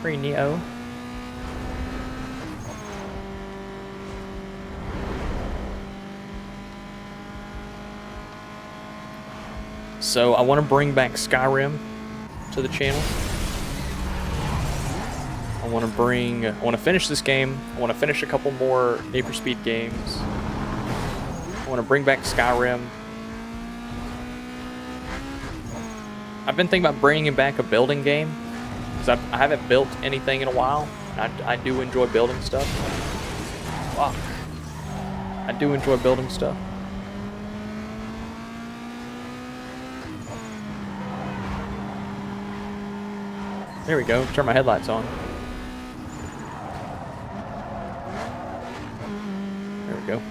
Pretty neat-o. So I want to bring back Skyrim to the channel. I want to finish this game. I want to finish a couple more Need for Speed games. I want to bring back Skyrim. I've been thinking about bringing back a building game because I haven't built anything in a while. I do enjoy building stuff. Fuck. I do enjoy building stuff. There we go. Turn my headlights on. There we go.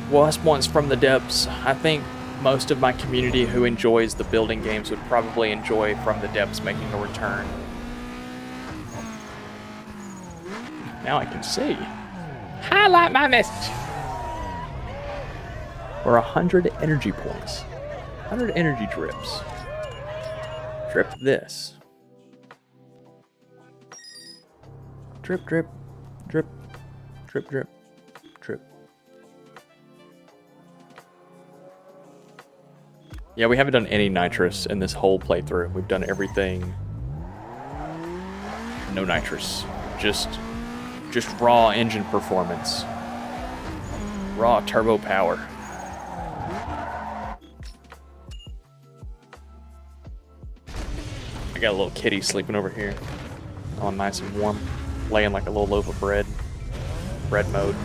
Was once from the depths. I think most of my community who enjoys the building games would probably enjoy From the Depths making a return. Now I can see. Highlight my message. Or 100 energy points. 100 energy drips. Drip this. Drip, drip, drip, drip, drip, drip. Yeah, we haven't done any nitrous in this whole playthrough. We've done everything. No nitrous. Just raw engine performance. Raw turbo power. I got a little kitty sleeping over here. All nice and warm. Laying like a little loaf of bread. Bread mode.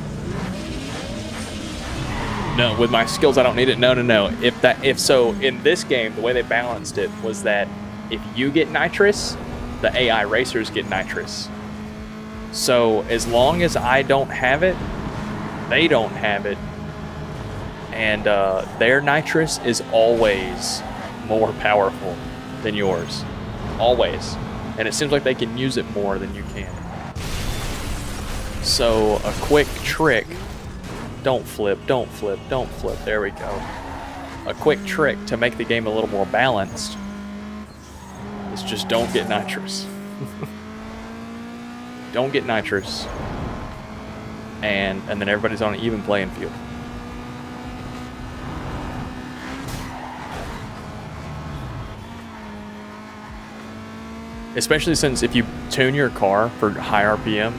No, with my skills I don't need it. No. If so, in this game, the way they balanced it was that if you get nitrous, the AI racers get nitrous. So as long as I don't have it, they don't have it. And their nitrous is always more powerful than yours. Always. And it seems like they can use it more than you can. So a quick trick. Don't flip, don't flip, don't flip. There we go. a quick trick to make the game a little more balanced is just don't get nitrous. Don't get nitrous. And then everybody's on an even playing field. Especially since if you tune your car for high RPM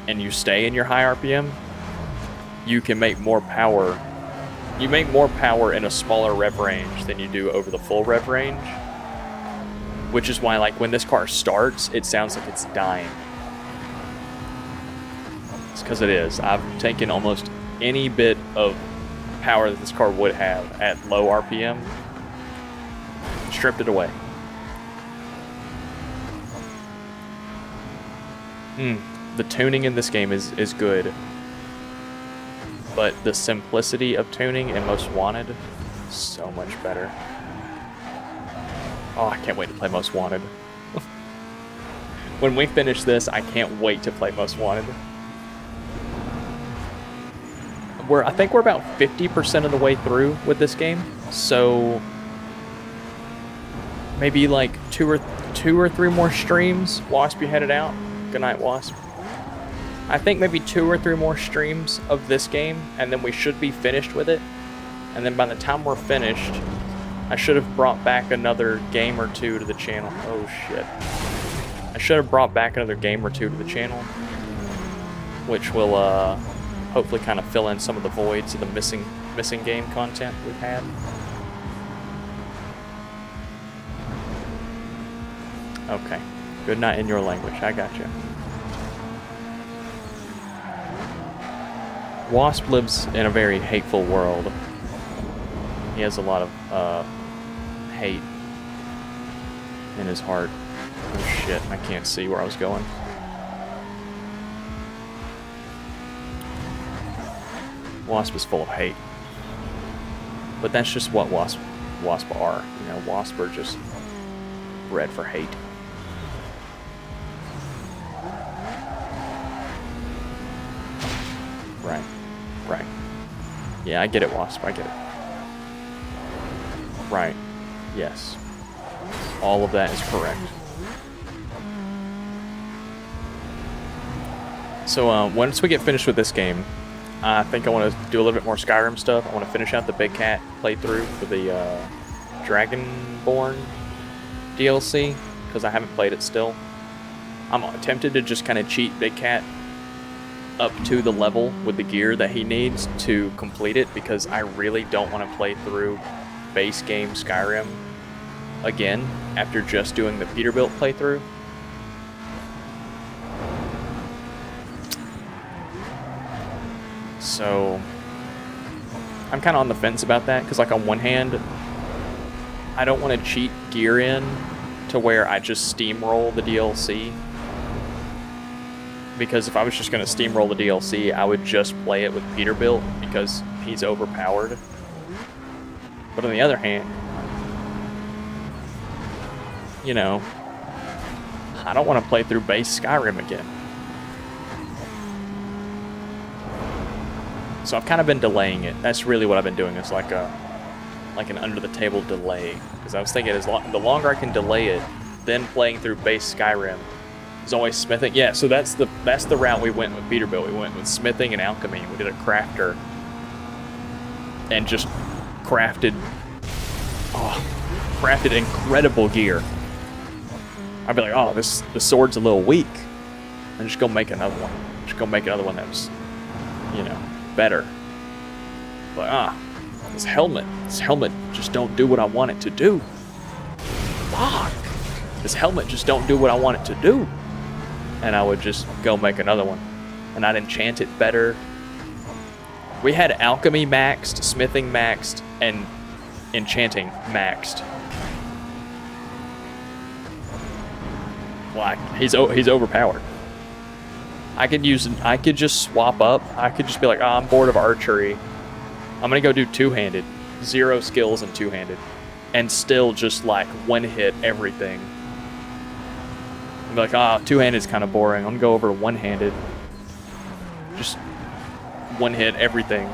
and you stay in your high RPM, you can make more power. You make more power in a smaller rev range than you do over the full rev range. Which is why, like, when this car starts, it sounds like it's dying. It's because it is. I've taken almost any bit of power that this car would have at low RPM, stripped it away. The tuning in this game is good, but the simplicity of tuning in Most Wanted is so much better. Oh, I can't wait to play Most Wanted. When we finish this, I can't wait to play Most Wanted. I think we're about 50% of the way through with this game, so maybe like two or three more streams. Wasp, you headed out. Good night, Wasp. I think maybe 2 or 3 more streams of this game, and then we should be finished with it. And then by the time we're finished, I should have brought back another game or two to the channel. Oh shit. I should have brought back another game or two to the channel, which will hopefully kind of fill in some of the voids of the missing game content we've had. Okay. Good night in your language. I got you. Wasp lives in a very hateful world. He has a lot of hate in his heart. Oh shit, I can't see where I was going. Wasp is full of hate. But that's just what wasp are. You know, wasp are just bred for hate. Right. Yeah, I get it, Wasp. I get it. Right. Yes. All of that is correct. So, once we get finished with this game, I think I want to do a little bit more Skyrim stuff. I want to finish out the Big Cat playthrough for the Dragonborn DLC, because I haven't played it still. I'm tempted to just kind of cheat Big Cat up to the level with the gear that he needs to complete it, because I really don't want to play through base game Skyrim again after just doing the Peterbilt playthrough. So I'm kind of on the fence about that, because like on one hand I don't want to cheat gear in to where I just steamroll the DLC, because if I was just going to steamroll the DLC, I would just play it with Peterbilt because he's overpowered. But on the other hand, you know, I don't want to play through base Skyrim again. So I've kind of been delaying it. That's really what I've been doing. It's like an under the table delay, because I was thinking the longer I can delay it, then playing through base Skyrim. There's always smithing. Yeah, so that's the route we went with Peterbilt. We went with smithing and alchemy. We did a crafter and just crafted incredible gear. I'd be like, oh, the sword's a little weak, and just go make another one. Just go make another one that was, you know, better. But this helmet just don't do what I want it to do. Fuck. This helmet just don't do what I want it to do. And I would just go make another one. And I'd enchant it better. We had alchemy maxed, smithing maxed, and enchanting maxed. Like, he's overpowered. I could just swap up. I could just be like, oh, I'm bored of archery. I'm gonna go do two-handed. 0 skills in two-handed. And still just like one-hit everything. I'd be like, oh, two-handed is kind of boring. I'm gonna go over to one-handed. Just one-hit everything.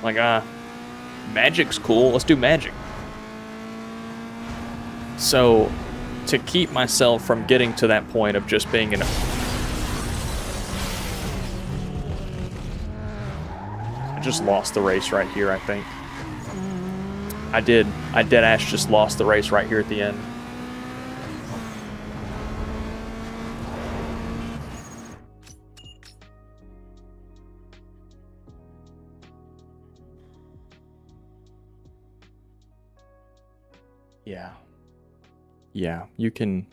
Like, Magic's cool. Let's do magic. So, to keep myself from getting to that point of just being in a... I just lost the race right here, I think. I did. I deadass just lost the race right here at the end. Yeah. Yeah, you can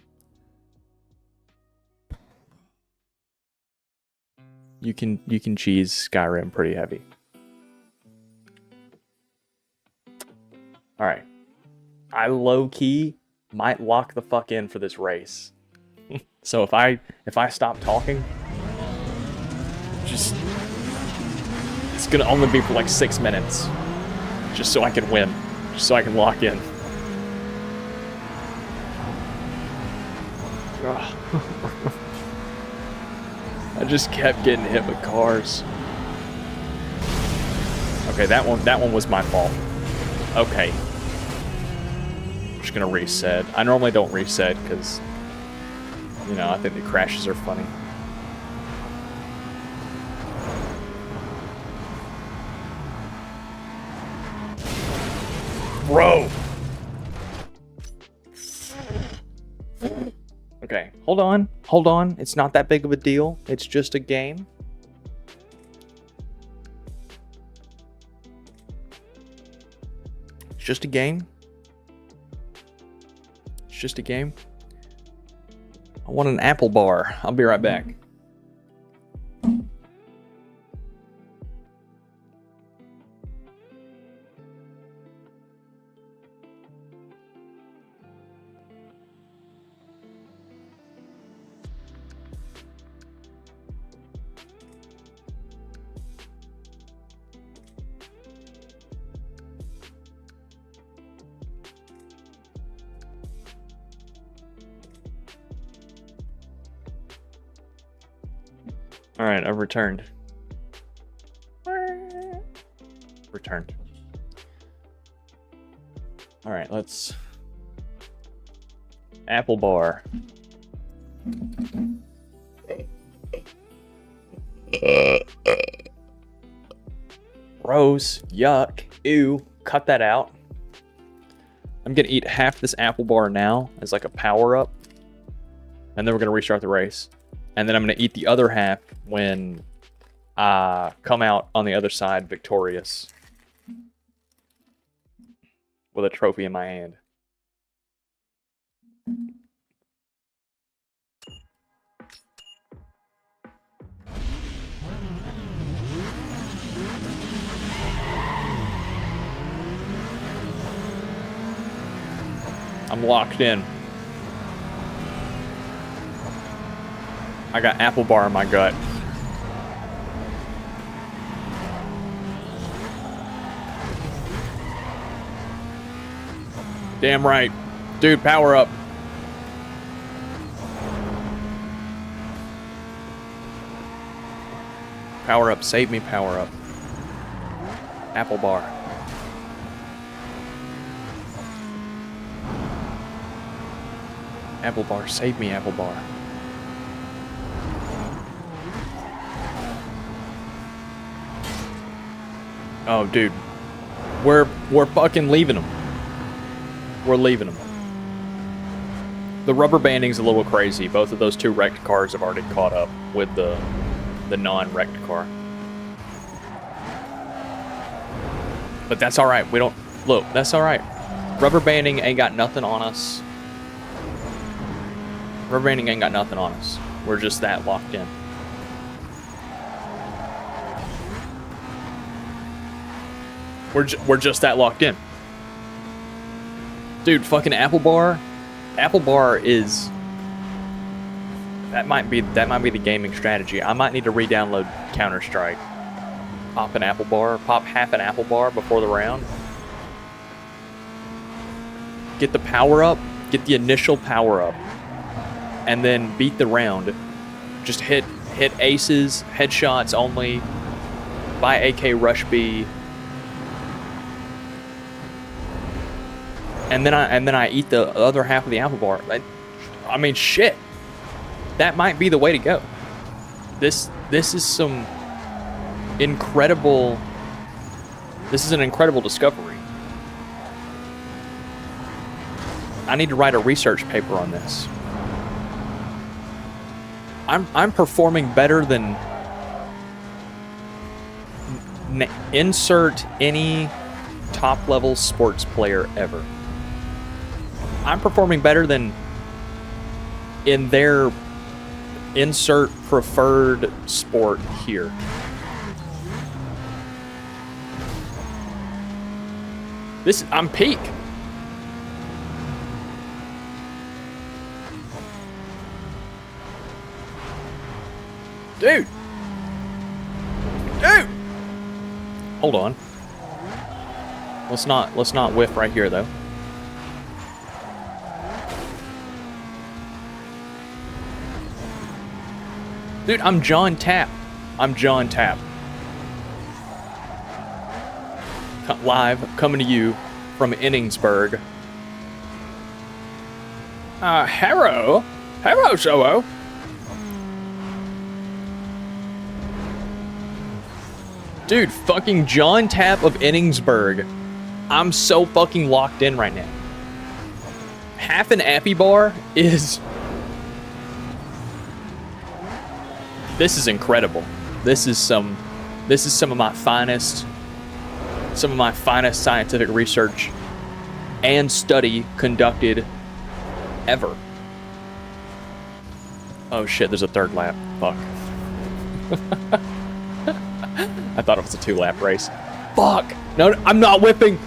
cheese Skyrim pretty heavy. All right. I low key might lock the fuck in for this race. So if I stop talking, just it's going to only be for like 6 minutes just so I can win, just so I can lock in. I just kept getting hit with cars. Okay, that one was my fault. Okay. I'm just gonna reset. I normally don't reset because, you know, I think the crashes are funny. Bro! Okay, hold on. It's not that big of a deal. It's just a game. It's just a game. It's just a game. I want an apple bar. I'll be right back. Alright, I've returned. Returned. Alright, let's... Apple bar. Gross. Yuck. Ew. Cut that out. I'm gonna eat half this apple bar now as like a power-up. And then we're gonna restart the race. And then I'm going to eat the other half when I come out on the other side victorious. With a trophy in my hand. I'm locked in. I got apple bar in my gut. Damn right. Dude, power up. Power up. Save me, power up. Apple bar. Apple bar. Save me, apple bar. Oh, dude. We're fucking leaving them. We're leaving them. The rubber banding's a little crazy. Both of those two wrecked cars have already caught up with the non-wrecked car. But that's alright. We don't... Look, that's alright. Rubber banding ain't got nothing on us. Rubber banding ain't got nothing on us. We're just that locked in. We're just that locked in. Dude, fucking apple bar. Apple bar is... That might be the gaming strategy. I might need to re-download Counter-Strike. Pop an apple bar. Pop half an apple bar before the round. Get the power up. Get the initial power up. And then beat the round. Just hit aces, headshots only. Buy AK Rush B. and then I eat the other half of the apple bar. I mean, shit. That might be the way to go. This is some incredible. This is an incredible discovery. I need to write a research paper on this. I'm performing better than insert any top level sports player ever. I'm performing better than in their insert preferred sport here. I'm peak. Dude. Hold on. Let's not whiff right here though. Dude, I'm John Tapp. Live, coming to you from Enningsburg. Hello, Solo. Dude, fucking John Tapp of Enningsburg. I'm so fucking locked in right now. Half an appy bar is... This is incredible. This is some of my finest scientific research and study conducted ever. Oh shit, there's a third lap. Fuck. I thought it was a 2-lap race. Fuck! No, I'm not whipping!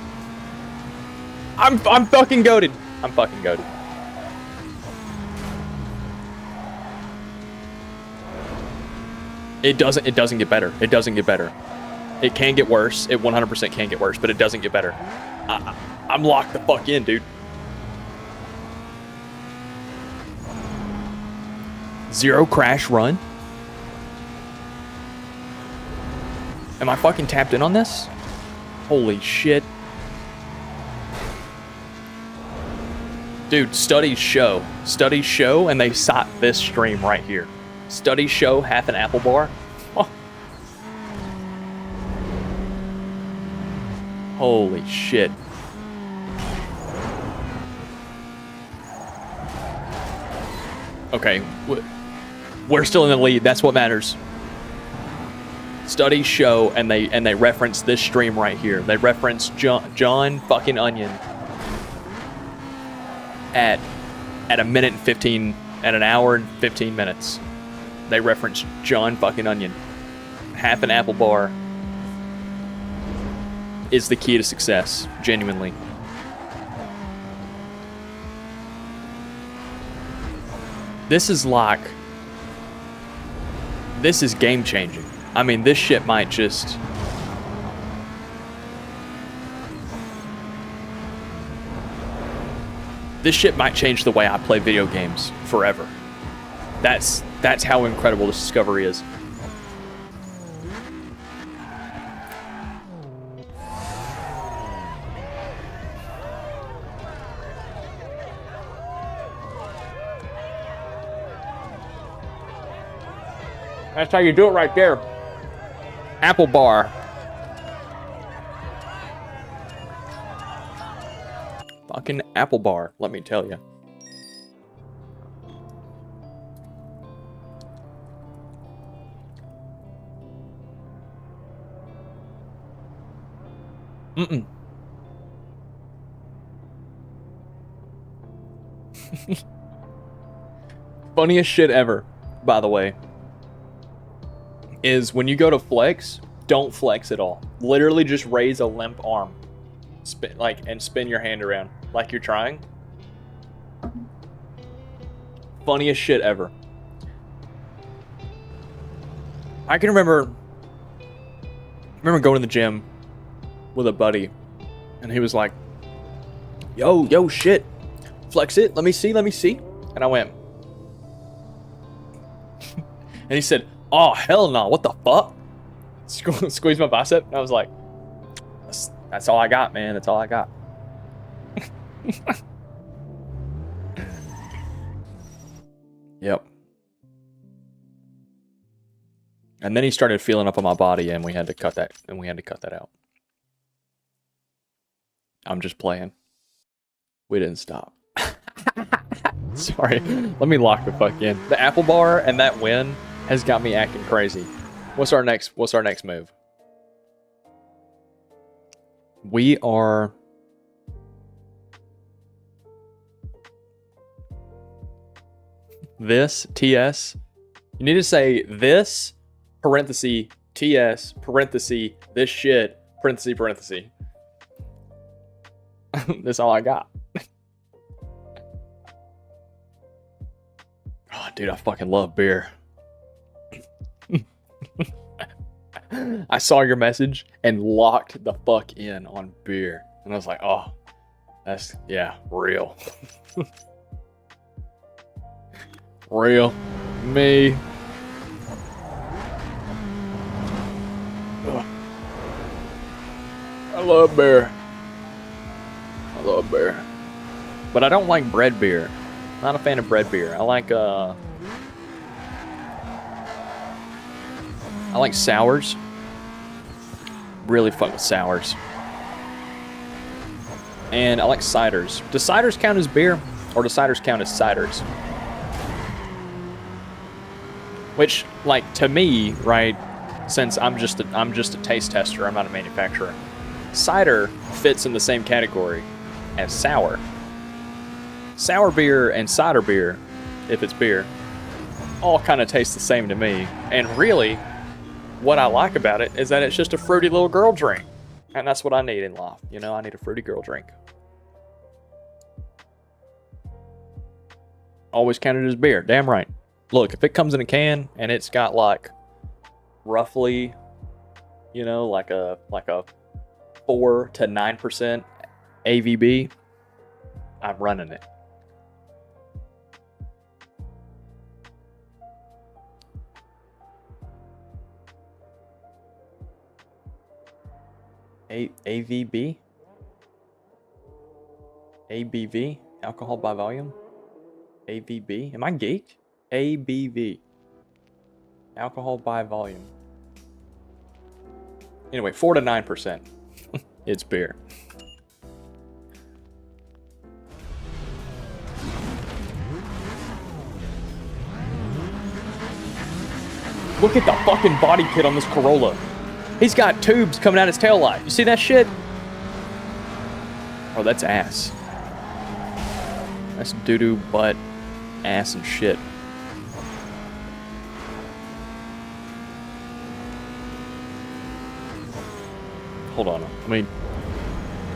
I'm fucking goated. I'm fucking goated. It doesn't get better. It doesn't get better. It can get worse. It 100% can get worse, but it doesn't get better. I'm locked the fuck in, dude. Zero crash run. Am I fucking tapped in on this? Holy shit. Dude, studies show, and they cite this stream right here. Studies show half an apple bar. Oh. Holy shit. Okay, we're still in the lead. That's what matters. Studies show, and they reference this stream right here. They reference John fucking Onion at a minute and 15, at an hour and 15 minutes. They reference John fucking Onion. Half an apple bar is the key to success, genuinely. This is game changing. I mean, this shit might just... This shit might change the way I play video games forever. That's how incredible this discovery is. That's how you do it right there. Apple bar. Fucking apple bar, let me tell you. Funniest shit ever, by the way, is when you go to flex, don't flex at all. Literally just raise a limp arm. And spin your hand around like you're trying. Funniest shit ever. I can remember going to the gym with a buddy, and he was like, yo, shit, flex it, let me see. And I went, and he said, oh, hell no, what the fuck? Squeeze my bicep, and I was like, that's all I got, man, that's all I got. Yep. And then he started feeling up on my body, and we had to cut that. And we had to cut that out. I'm just playing. We didn't stop. Sorry. Let me lock the fuck in. The apple bar and that win has got me acting crazy. What's our next move? We are this TS. You need to say this parenthesis TS parenthesis this shit parenthesis parenthesis. That's all I got. Oh, dude, I fucking love beer. I saw your message and locked the fuck in on beer. And I was like, oh, that's, yeah, real. Real. Me. Ugh. I love beer. I love beer. But I don't like bread beer. Not a fan of bread beer. I like sours. Really fuck with sours. And I like ciders. Do ciders count as beer? Or do ciders count as ciders? Which, like, to me, right, since I'm just a taste tester, I'm not a manufacturer, cider fits in the same category as sour. Sour beer and cider beer, if it's beer, all kind of taste the same to me. And really, what I like about it is that it's just a fruity little girl drink. And that's what I need in life. You know, I need a fruity girl drink. Always counted as beer. Damn right. Look, if it comes in a can and it's got like roughly, you know, like a 4 to 9% AVB, I'm running it. AVB? ABV? Alcohol by volume? AVB? Am I geeked? ABV. Alcohol by volume. Anyway, 4 to 9%. It's beer. Look at the fucking body kit on this Corolla. He's got tubes coming out his taillight. You see that shit? Oh, that's ass. That's doo-doo, butt, ass, and shit. Hold on. I mean,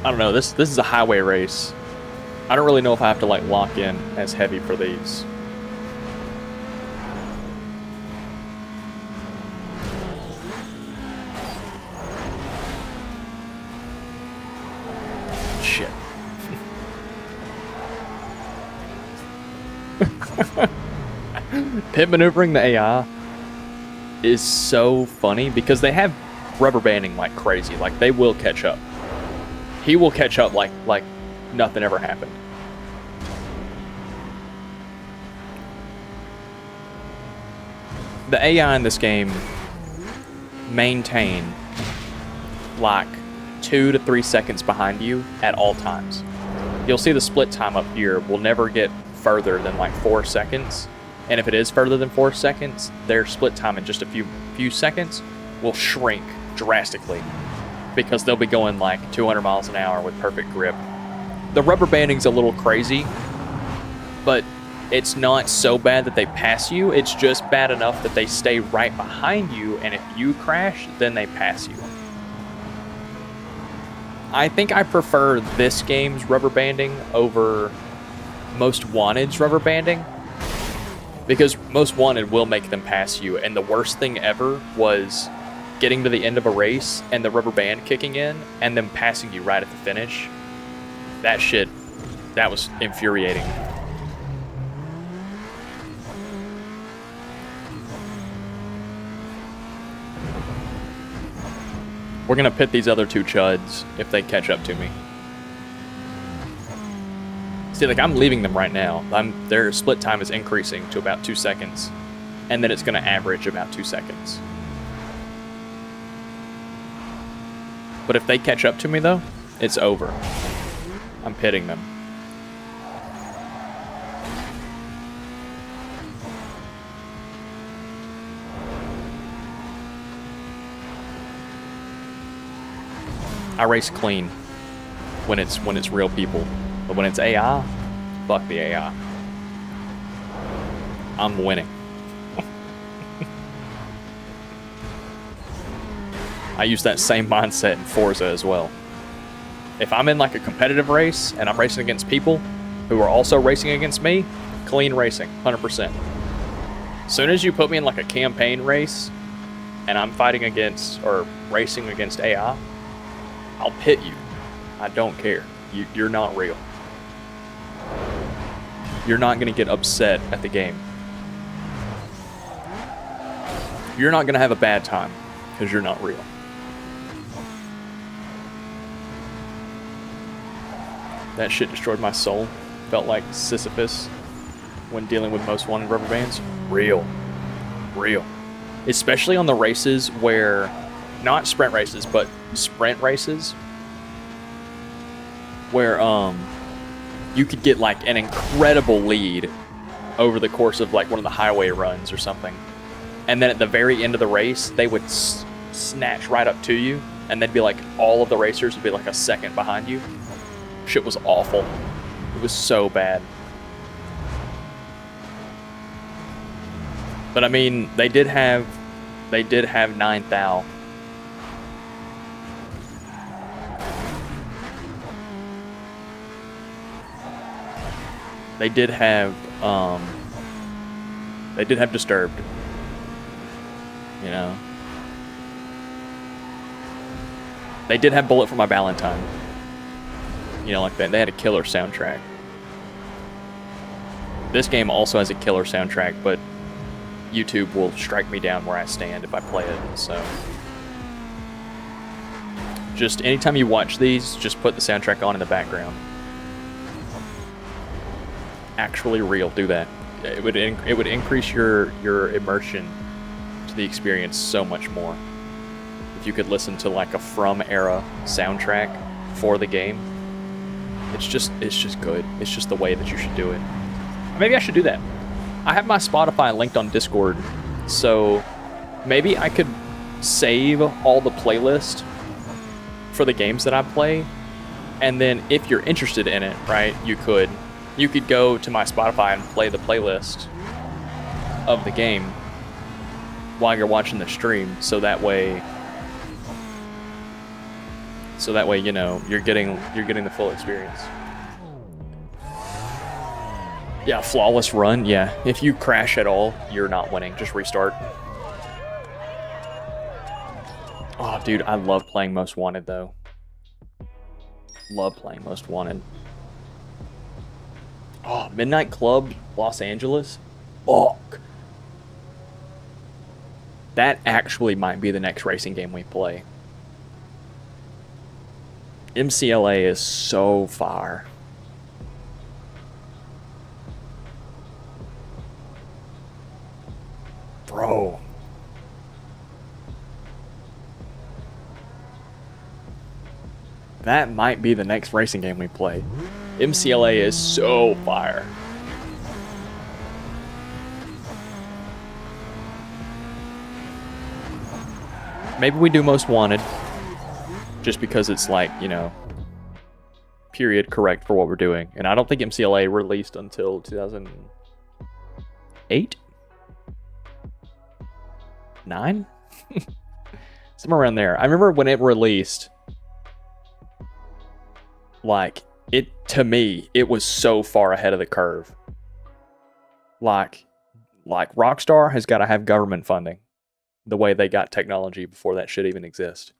I don't know. This is a highway race. I don't really know if I have to like lock in as heavy for these. Shit. Pit maneuvering the AI is so funny because they have rubber banding like crazy. Like they will catch up. He will catch up like nothing ever happened. The AI in this game maintain like 2 to 3 seconds behind you at all times. You'll see the split time up here will never get further than like 4 seconds. And if it is further than 4 seconds, their split time in just a few seconds will shrink drastically because they'll be going like 200 miles an hour with perfect grip. The rubber banding's a little crazy, but it's not so bad that they pass you. It's just bad enough that they stay right behind you, and if you crash, then they pass you. I think I prefer this game's rubber banding over Most Wanted's rubber banding, because Most Wanted will make them pass you, and the worst thing ever was getting to the end of a race and the rubber band kicking in and them passing you right at the finish. That shit, that was infuriating. We're gonna pit these other two chuds if they catch up to me. See, like, I'm leaving them right now. Their split time is increasing to about 2 seconds. And then it's going to average about 2 seconds. But if they catch up to me, though, it's over. I'm pitting them. I race clean when it's real people. But when it's AI, fuck the AI. I'm winning. I use that same mindset in Forza as well. If I'm in like a competitive race and I'm racing against people who are also racing against me, clean racing, 100%. As soon as you put me in like a campaign race and I'm fighting against or racing against AI, I'll pit you. I don't care. You're not real. You're not going to get upset at the game. You're not going to have a bad time because you're not real. That shit destroyed my soul. Felt like Sisyphus when dealing with most wanted rubber bands. Real. Real. Especially on the races where, not sprint races, but sprint races, where you could get like an incredible lead over the course of like one of the highway runs or something. And then at the very end of the race, they would snatch right up to you, and they'd be like, all of the racers would be like a second behind you. Shit was awful. It was so bad. But I mean, they did have 9,000. They did have Disturbed. You know. They did have Bullet for My Valentine. You know, like that. They had a killer soundtrack. This game also has a killer soundtrack, but YouTube will strike me down where I stand if I play it, so. Just anytime you watch these, just put the soundtrack on in the background. Actually real, do that. It would increase your immersion to the experience so much more. If you could listen to like a From era soundtrack for the game. It's just good. It's just the way that you should do it. Maybe I should do that. I have my Spotify linked on Discord, so maybe I could save all the playlist for the games that I play, and then if you're interested in it, right, you could go to my Spotify and play the playlist of the game while you're watching the stream, so that way you know you're getting the full experience. Yeah, flawless run. Yeah, if you crash at all, you're not winning. Just restart. Oh, dude, I love playing Most Wanted though. Love playing Most Wanted. Oh, Midnight Club, Los Angeles. Fuck. That actually might be the next racing game we play. MCLA is so far. Bro. That might be the next racing game we play. MCLA is so fire. Maybe we do Most Wanted. Just because it's like, you know, period correct for what we're doing. And I don't think MCLA released until 2008? 9? Somewhere around there. I remember when it released, like, to me, it was so far ahead of the curve. Like Rockstar has got to have government funding the way they got technology before that shit even exists.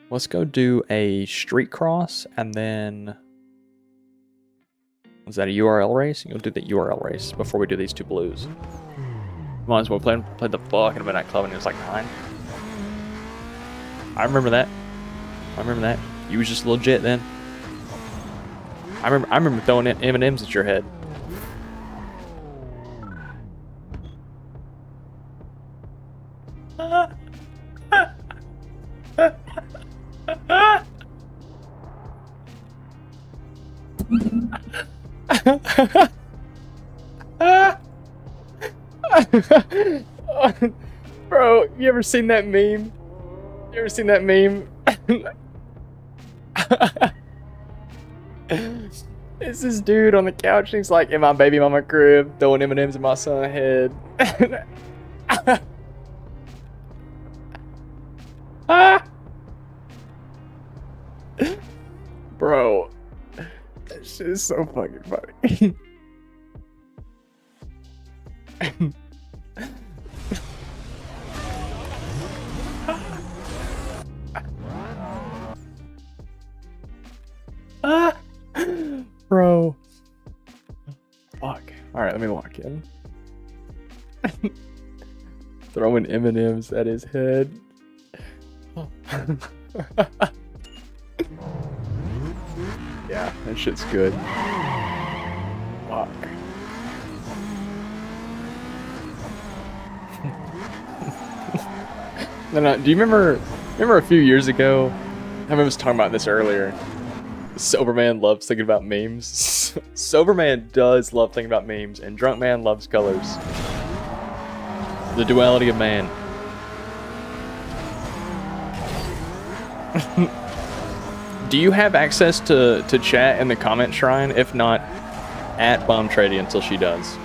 Let's go do a street cross, and then... Was that a URL race? You'll do the URL race before we do these two blues. Might as well play the fucking Midnight Club, and it was like 9. I remember that. You was just legit then. I remember throwing M&Ms at your head. Bro, you ever seen that meme? You ever seen that meme? It's this dude on the couch and he's like, in my baby mama crib, throwing M&Ms at my son's head. Bro, that shit is so fucking funny. Bro. Fuck. Alright, let me walk in. Throwing M&Ms at his head. Yeah, that shit's good. Fuck. No, do you remember a few years ago? I was talking about this earlier. Sober man loves thinking about memes. Sober man does love thinking about memes, and drunk man loves colors. The duality of man. Do you have access to chat in the comment shrine? If not, at Bomb Trady until she does.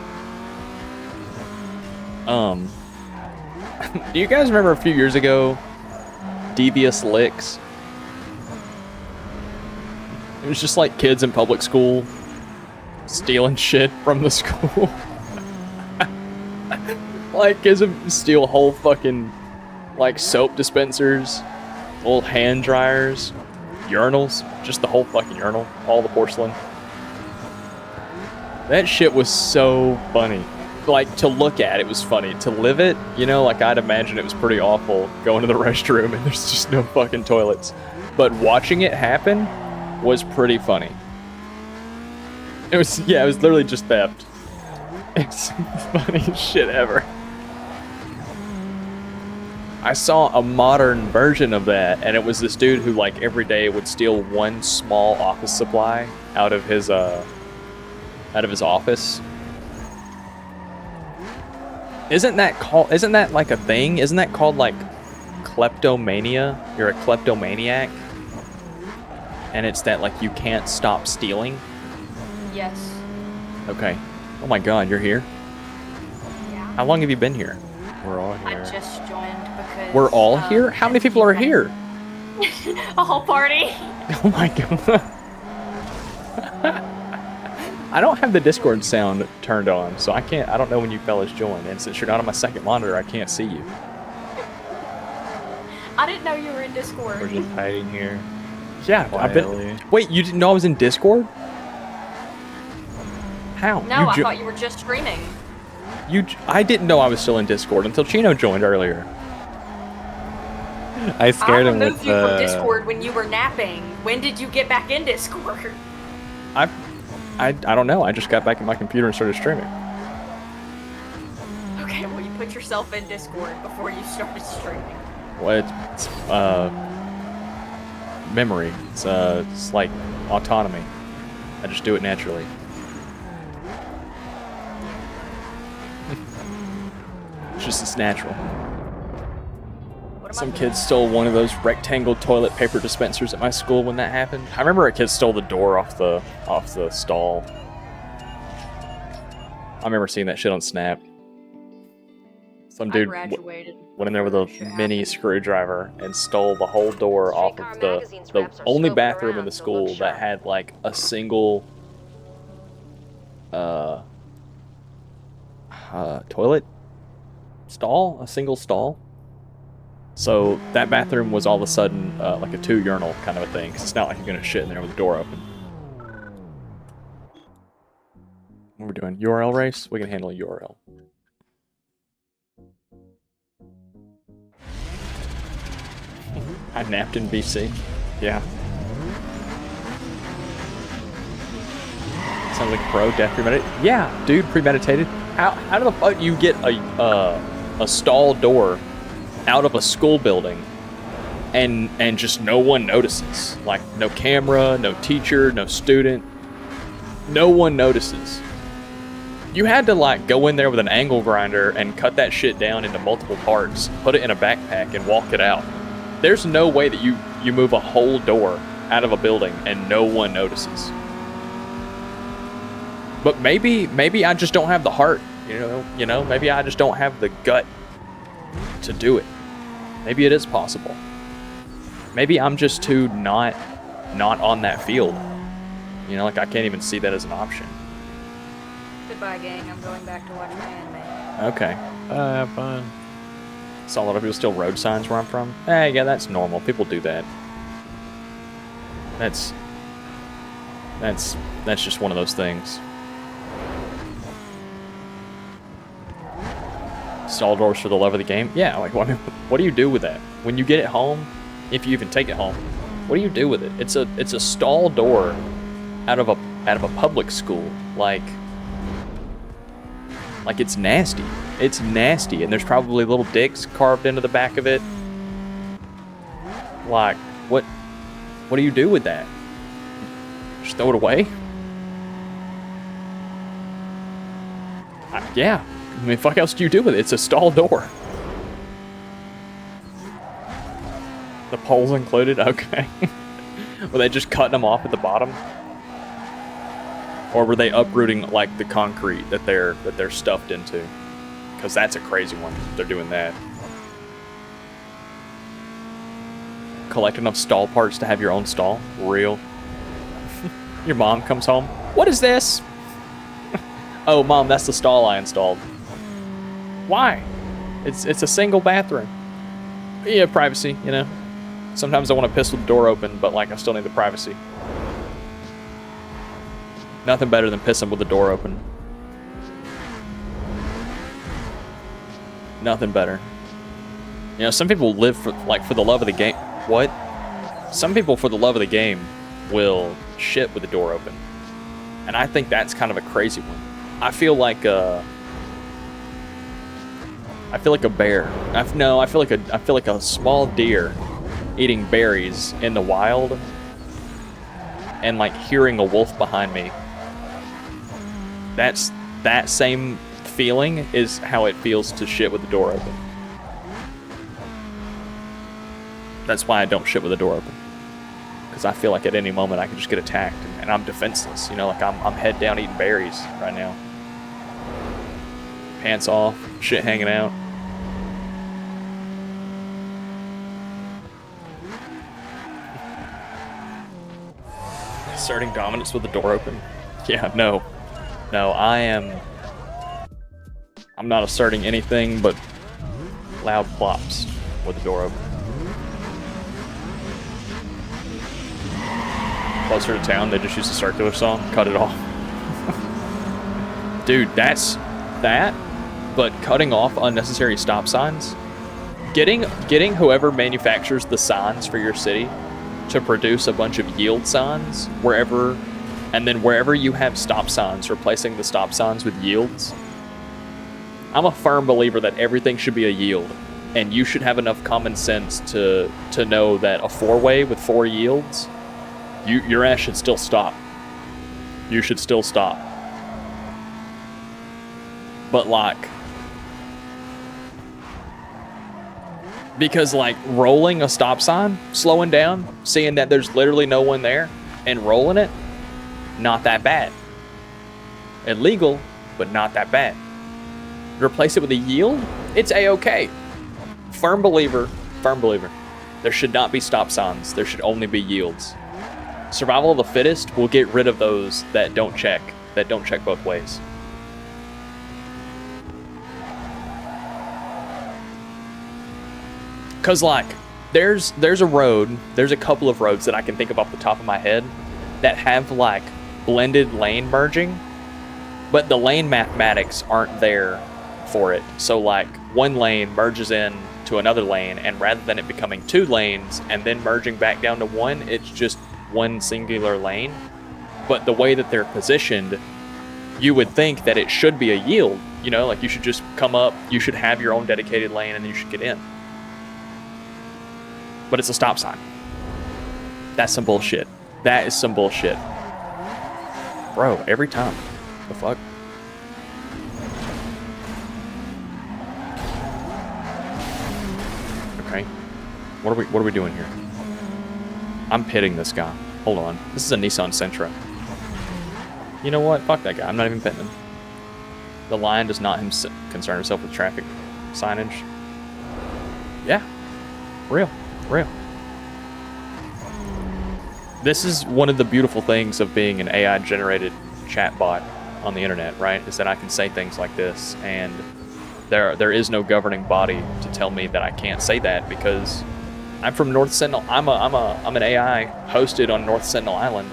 Do you guys remember a few years ago, Devious Licks? It was just like kids in public school stealing shit from the school. Like kids would steal whole fucking like soap dispensers, old hand dryers, urinals, just the whole fucking urinal, all the porcelain. That shit was so funny. Like, to look at it was funny. To live it, you know, like I'd imagine it was pretty awful going to the restroom and there's just no fucking toilets. But watching it happen was pretty funny. It was literally just theft. It's the funniest shit ever. I saw a modern version of that, and it was this dude who, like, every day would steal one small office supply out of his office. Isn't that like a thing? Isn't that called like kleptomania? You're a kleptomaniac? And it's that like you can't stop stealing? Yes. Okay. Oh my god, you're here? Yeah. How long have you been here? We're all I here. just joined because... We're all here? How many people are here? A whole party. Oh my god. I don't have the Discord sound turned on, so I don't know when you fellas join. And since you're not on my second monitor, I can't see you. I didn't know you were in Discord. We're just hiding here. Yeah, Quietly. Wait, you didn't know I was in Discord? How? No, I thought you were just streaming. I didn't know I was still in Discord until Chino joined earlier. I scared him removed with you from Discord when you were napping. When did you get back in Discord? I don't know. I just got back in my computer and started streaming. Okay, well, you put yourself in Discord before you started streaming. Well, it's memory. It's like autonomy. I just do it naturally. It's natural. Some kids stole one of those rectangle toilet paper dispensers at my school when that happened. I remember a kid stole the door off the stall. I remember seeing that shit on Snap. Some dude went in there with a mini screwdriver and stole the whole door off of the only bathroom in the school that had like a single toilet stall, a single stall. So that bathroom was all of a sudden like a 2 urinal kind of a thing, because it's not like you're gonna shit in there with the door open. What are we doing? URL race? We can handle a URL. I napped in BC. Yeah. sounds like a pro. Death premeditated. Yeah, dude, premeditated. How do the fuck you get a stall door out of a school building and just no one notices? Like, no camera, no teacher, no student. No one notices. You had to, like, go in there with an angle grinder and cut that shit down into multiple parts, put it in a backpack, and walk it out. There's no way that you move a whole door out of a building and no one notices. But maybe I just don't have the heart, you know, maybe I just don't have the gut to do it. Maybe it is possible. Maybe I'm just too not on that field. You know, like, I can't even see that as an option. Goodbye, gang. I'm going back to watch my anime. Okay. Fine. Saw a lot of people steal road signs where I'm from. Yeah, that's normal. People do that. That's just one of those things. Stall doors for the love of the game. Yeah, like, what do you do with that when you get it home? If you even take it home, what do you do with it? It's a stall door out of a public school. Like it's nasty. It's nasty, and there's probably little dicks carved into the back of it. Like, what do you do with that? Just throw it away? Yeah. I mean, fuck else do you do with it? It's a stall door. The poles included? Okay. Were they just cutting them off at the bottom? Or were they uprooting, like, the concrete that they're stuffed into? Because that's a crazy one. They're doing that. Collect enough stall parts to have your own stall? Real. Your mom comes home. What is this? Oh, Mom, that's the stall I installed. Why? It's a single bathroom. Yeah, privacy, you know. Sometimes I want to piss with the door open, but, like, I still need the privacy. Nothing better than pissing with the door open. Nothing better. You know, some people live for the love of the game. What? Some people, for the love of the game, will shit with the door open. And I think that's kind of a crazy one. I feel like a bear. I feel like a small deer eating berries in the wild and, like, hearing a wolf behind me. That same feeling is how it feels to shit with the door open. That's why I don't shit with the door open. Because I feel like at any moment I can just get attacked and I'm defenseless. You know, like, I'm head down eating berries right now. Pants off, shit hanging out. Asserting dominance with the door open. Yeah, no, I'm not asserting anything but loud plops with the door open. Closer to town, they just use a circular saw, cut it off. Dude, that's that, but cutting off unnecessary stop signs. Getting whoever manufactures the signs for your city to produce a bunch of yield signs wherever you have stop signs, replacing the stop signs with yields. I'm a firm believer that everything should be a yield, and you should have enough common sense to know that a four-way with 4 yields, your ass should still stop. You should still stop. But, like, because, like, rolling a stop sign, slowing down, seeing that there's literally no one there, and rolling it, not that bad. Illegal, but not that bad. Replace it with a yield, it's A-okay. Firm believer. There should not be stop signs. There should only be yields. Survival of the fittest will get rid of those that don't check both ways. Cause, like, there's a couple of roads that I can think of off the top of my head that have, like, blended lane merging, but the lane mathematics aren't there for it. So, like, one lane merges in to another lane, and rather than it becoming 2 lanes and then merging back down to 1, it's just one singular lane. but the way that they're positioned, you would think that it should be a yield. You know, like you should just come up, you should have your own dedicated lane, and then you should get in. But it's a stop sign. That's some bullshit. That is some bullshit. Bro, every time. The fuck? Okay. What are we doing here? I'm pitting this guy. Hold on. This is a Nissan Sentra. You know what? Fuck that guy. I'm not even pitting him. The line does not concern himself with traffic signage. Yeah. Real. This is one of the beautiful things of being an AI-generated chatbot on the internet, right? Is that I can say things like this, and there is no governing body to tell me that I can't say that, because I'm from North Sentinel. I'm an AI hosted on North Sentinel Island.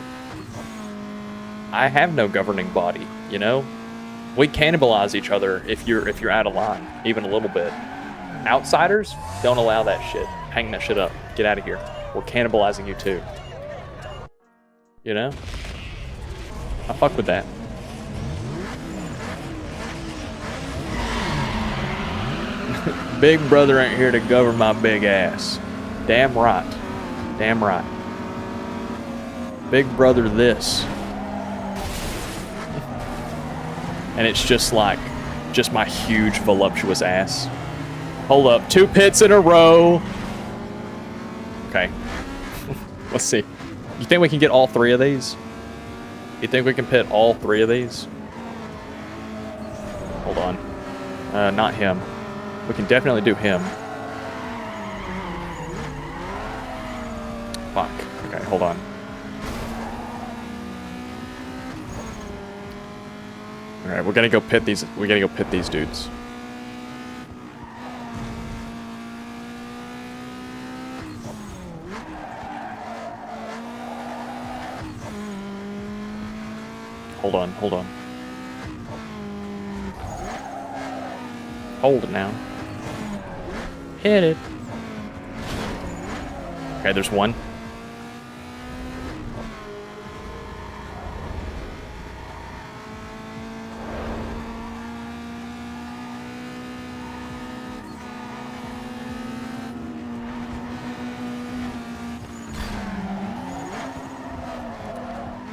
I have no governing body, you know? We cannibalize each other if you're out of line, even a little bit. Outsiders, don't allow that shit. Hang that shit up. Get out of here. We're cannibalizing you too. You know? I fuck with that. Big brother ain't here to govern my big ass. Damn right. Damn right. Big brother this. And it's just like, just my huge voluptuous ass. Hold up, 2 pits in a row. Okay. Let's see. You think we can get all 3 of these? You think we can pit all 3 of these? Hold on. Not him. We can definitely do him. Fuck. Okay, hold on. Alright, we're gonna go pit these. We gotta go pit these dudes. Hold on. Hold it now. Hit it. Okay, there's one.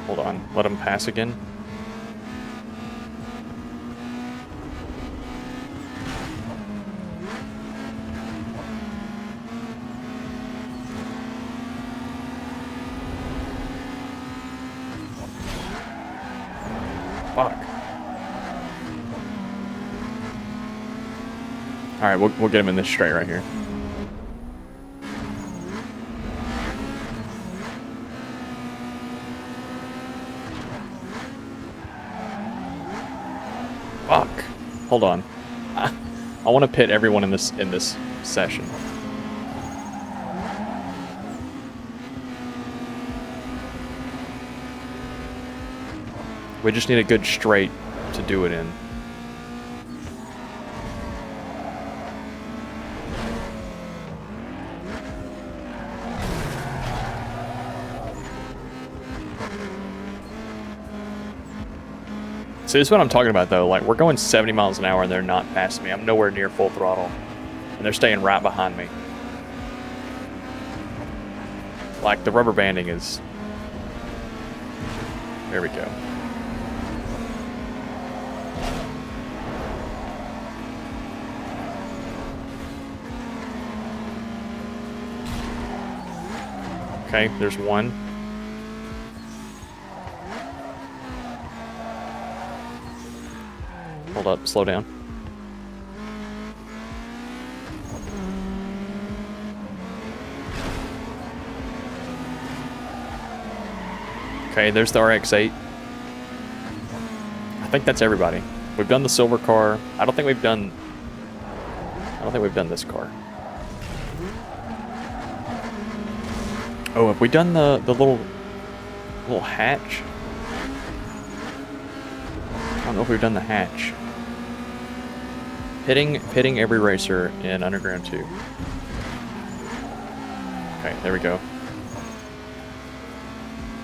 Hold on, let him pass again. Fuck. Alright, we'll get him in this straight right here. Fuck. Hold on. I want to pit everyone in this session. We just need a good straight to do it in. See, this is what I'm talking about, though. Like, we're going 70 miles an hour and they're not passing me. I'm nowhere near full throttle. And they're staying right behind me. Like, the rubber banding is... There we go. Okay, there's one. Hold up, slow down. Okay, there's the RX-8. I think that's everybody. We've done the silver car. I don't think we've done this car. Oh, have we done the little hatch? I don't know if we've done the hatch. Pitting every racer in Underground 2. Okay, there we go.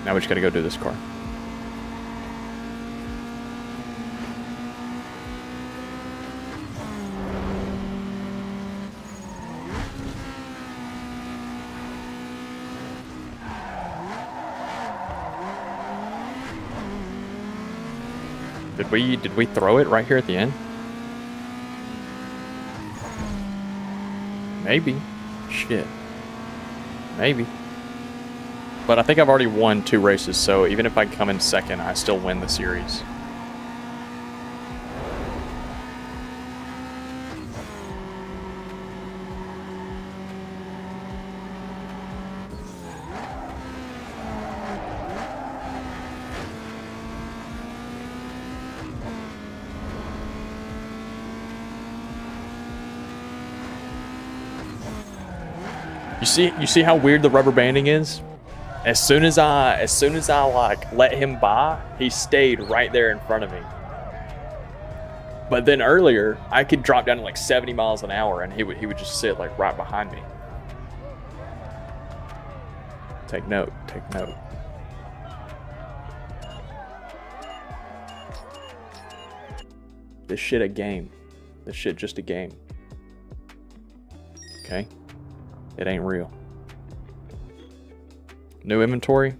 Now we just gotta go do this car. Did we throw it right here at the end? Maybe. Shit. Maybe. But I think I've already won 2 races, so even if I come in second, I still win the series. You see how weird the rubber banding is? As soon as I like let him by, he stayed right there in front of me. But then earlier, I could drop down to like 70 miles an hour and he would just sit like right behind me. Take note, take note. This shit a game. This shit just a game. Okay? It ain't real. New inventory?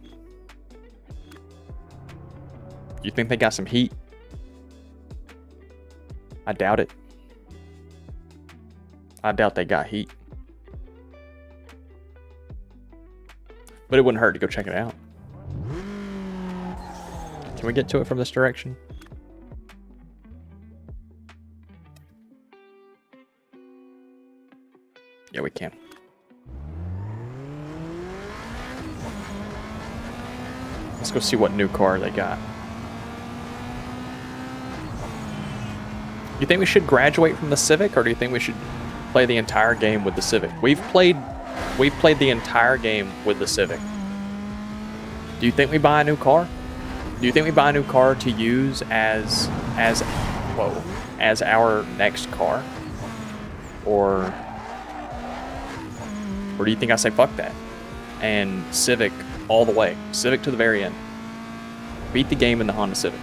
You think they got some heat? I doubt it. I doubt they got heat. But it wouldn't hurt to go check it out. Can we get to it from this direction? Yeah, we can. Let's go see what new car they got. You think we should graduate from the Civic, or do you think we should play the entire game with the Civic? We've played the entire game with the Civic. Do you think we buy a new car? Do you think we buy a new car to use as our next car? Or do you think I say fuck that? And Civic all the way. Civic to the very end. Beat the game in the Honda Civic.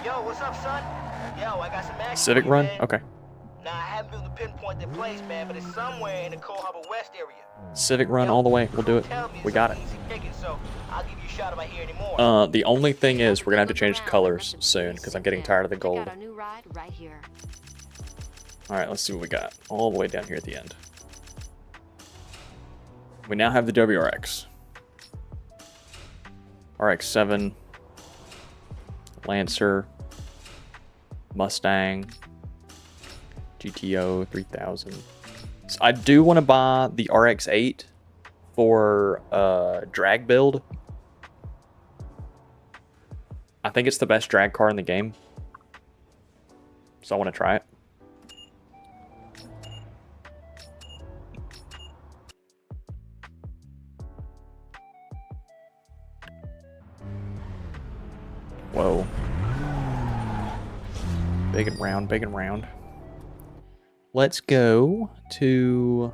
Yo, what's up, son? Yo, I got some action. Civic run? Okay. Nah, I haven't been able to pinpoint the place, man, but it's somewhere in the Cold Harbor West area. Civic run all the way. We'll do it. We got it. So I'll give you a shot if I hear any more. The only thing is we're gonna have to change the colors soon because I'm getting tired of the gold. Got a new ride right here. All right, let's see what we got all the way down here at the end. We now have the WRX. RX-7, Lancer, Mustang, GTO 3000. So I do want to buy the RX-8 for drag build. I think it's the best drag car in the game. So I want to try it. Whoa. Big and round, big and round. Let's go to...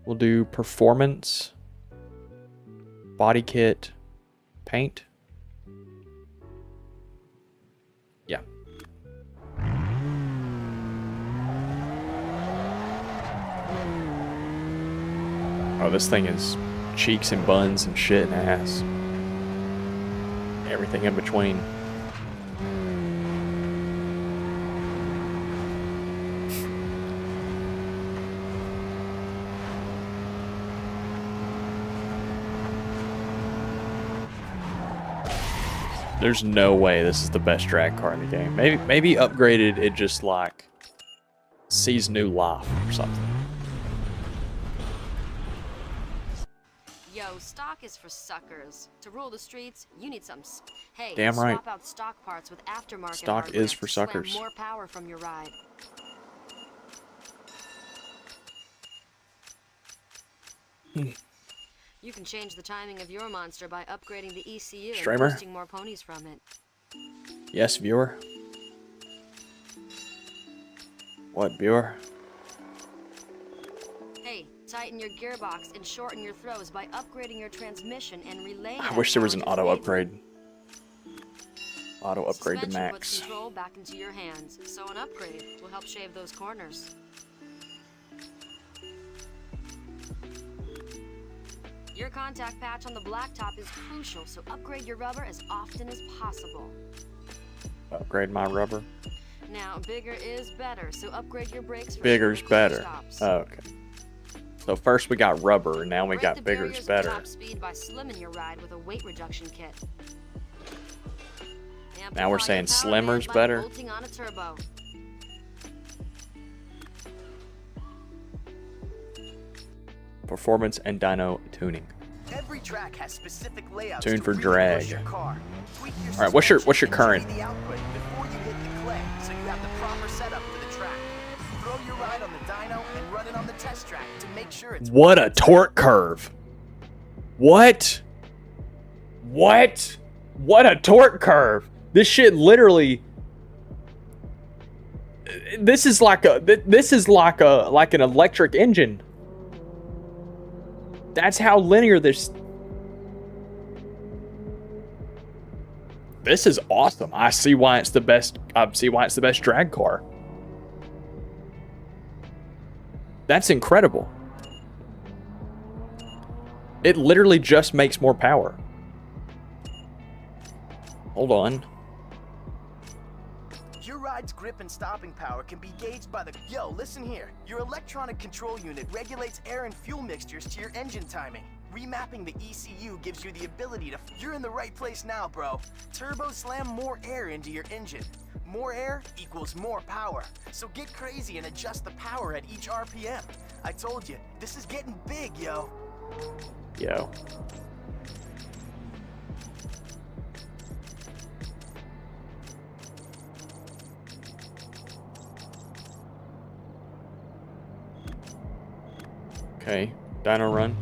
We'll do performance, body kit, paint. Yeah. Oh, this thing is cheeks and buns and shit and ass. Everything in between. There's no way this is the best drag car in the game. Maybe upgraded, it just like sees new life or something. Yo, stock is for suckers. To rule the streets, you need some. Hey, Damn right. swap out stock parts with aftermarket Stock hardware is for to slam suckers. more power from your ride. You can change the timing of your monster by upgrading the ECU Streamer? and boosting more ponies from it. Yes, viewer. What, viewer? Hey, tighten your gearbox and shorten your throws by upgrading your transmission and relaying. I wish there was an auto upgrade. upgrade. Auto upgrade to Suspension max. puts control back into your hands, so an upgrade will help shave those corners. Your contact patch on the blacktop is crucial, so upgrade your rubber as often as possible. Upgrade my rubber. Now, bigger is better, so upgrade your brakes for Bigger's shorter better. stops. Oh, okay. So first we got rubber, and now we Break got the bigger's barriers of better. top speed by slimming your ride with a weight reduction kit. Now we're Amplify saying your power slimmer's band by better. bolting on a turbo. Performance and dyno tuning. Every track has specific layouts Tune to for really drag. push your car. Tweak your All right, what's your suspension and current? tune the output before you hit the clay, so you have the proper setup for the track. Throw your ride on the dyno and run it on the test track to make sure it's. What a torque curve! What? What? What a torque curve! This shit literally. This is like an electric engine. That's how linear this. This is awesome. I see why it's the best. I see why it's the best drag car. That's incredible. It literally just makes more power. Hold on. Your ride's grip and stopping power can be gauged by the. Yo, listen here. Your electronic control unit regulates air and fuel mixtures to your engine timing. Remapping the ECU gives you the ability to. You're in the right place now, bro. Turbo slam more air into your engine. More air equals more power. So get crazy and adjust the power at each RPM. I told you, this is getting big, yo. Yo. Okay, dyno run.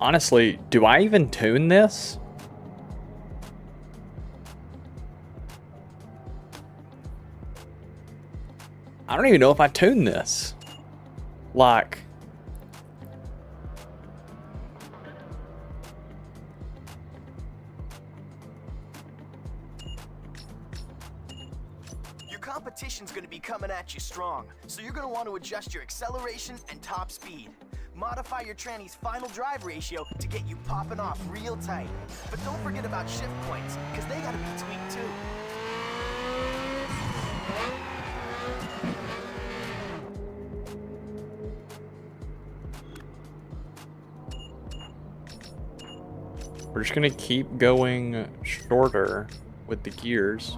Honestly, do I even tune this? I don't even know if I tune this. Like, Your competition's gonna be coming at you strong, so you're gonna want to adjust your acceleration and top speed. Modify your tranny's final drive ratio to get you popping off real tight. But don't forget about shift points, because they gotta be tweaked too. we're just gonna keep going shorter with the gears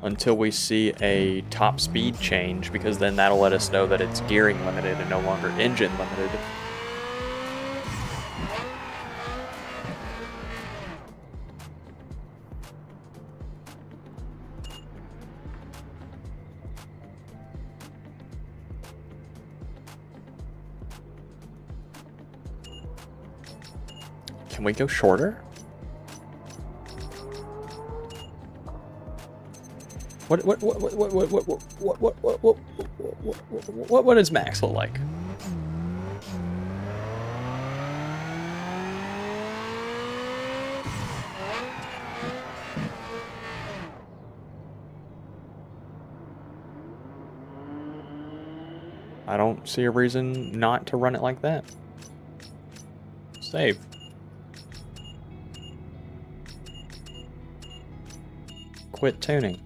until we see a top speed change, because then that'll let us know that it's gearing limited and no longer engine limited. Can we go shorter? What does max look like? I don't see a reason not to run it like that. Save. Quit tuning.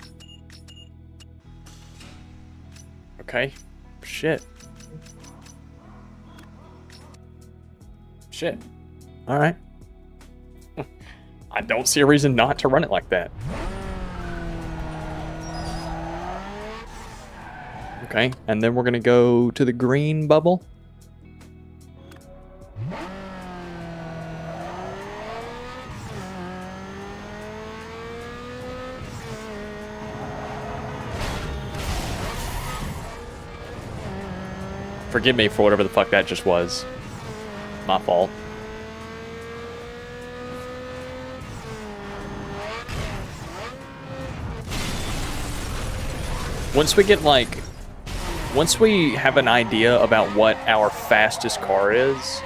Okay. Shit. Shit. Alright. I don't see a reason not to run it like that. Okay, and then we're gonna go to the green bubble. Forgive me for whatever the fuck that just was. My fault. Once we get like, once we have an idea about what our fastest car is,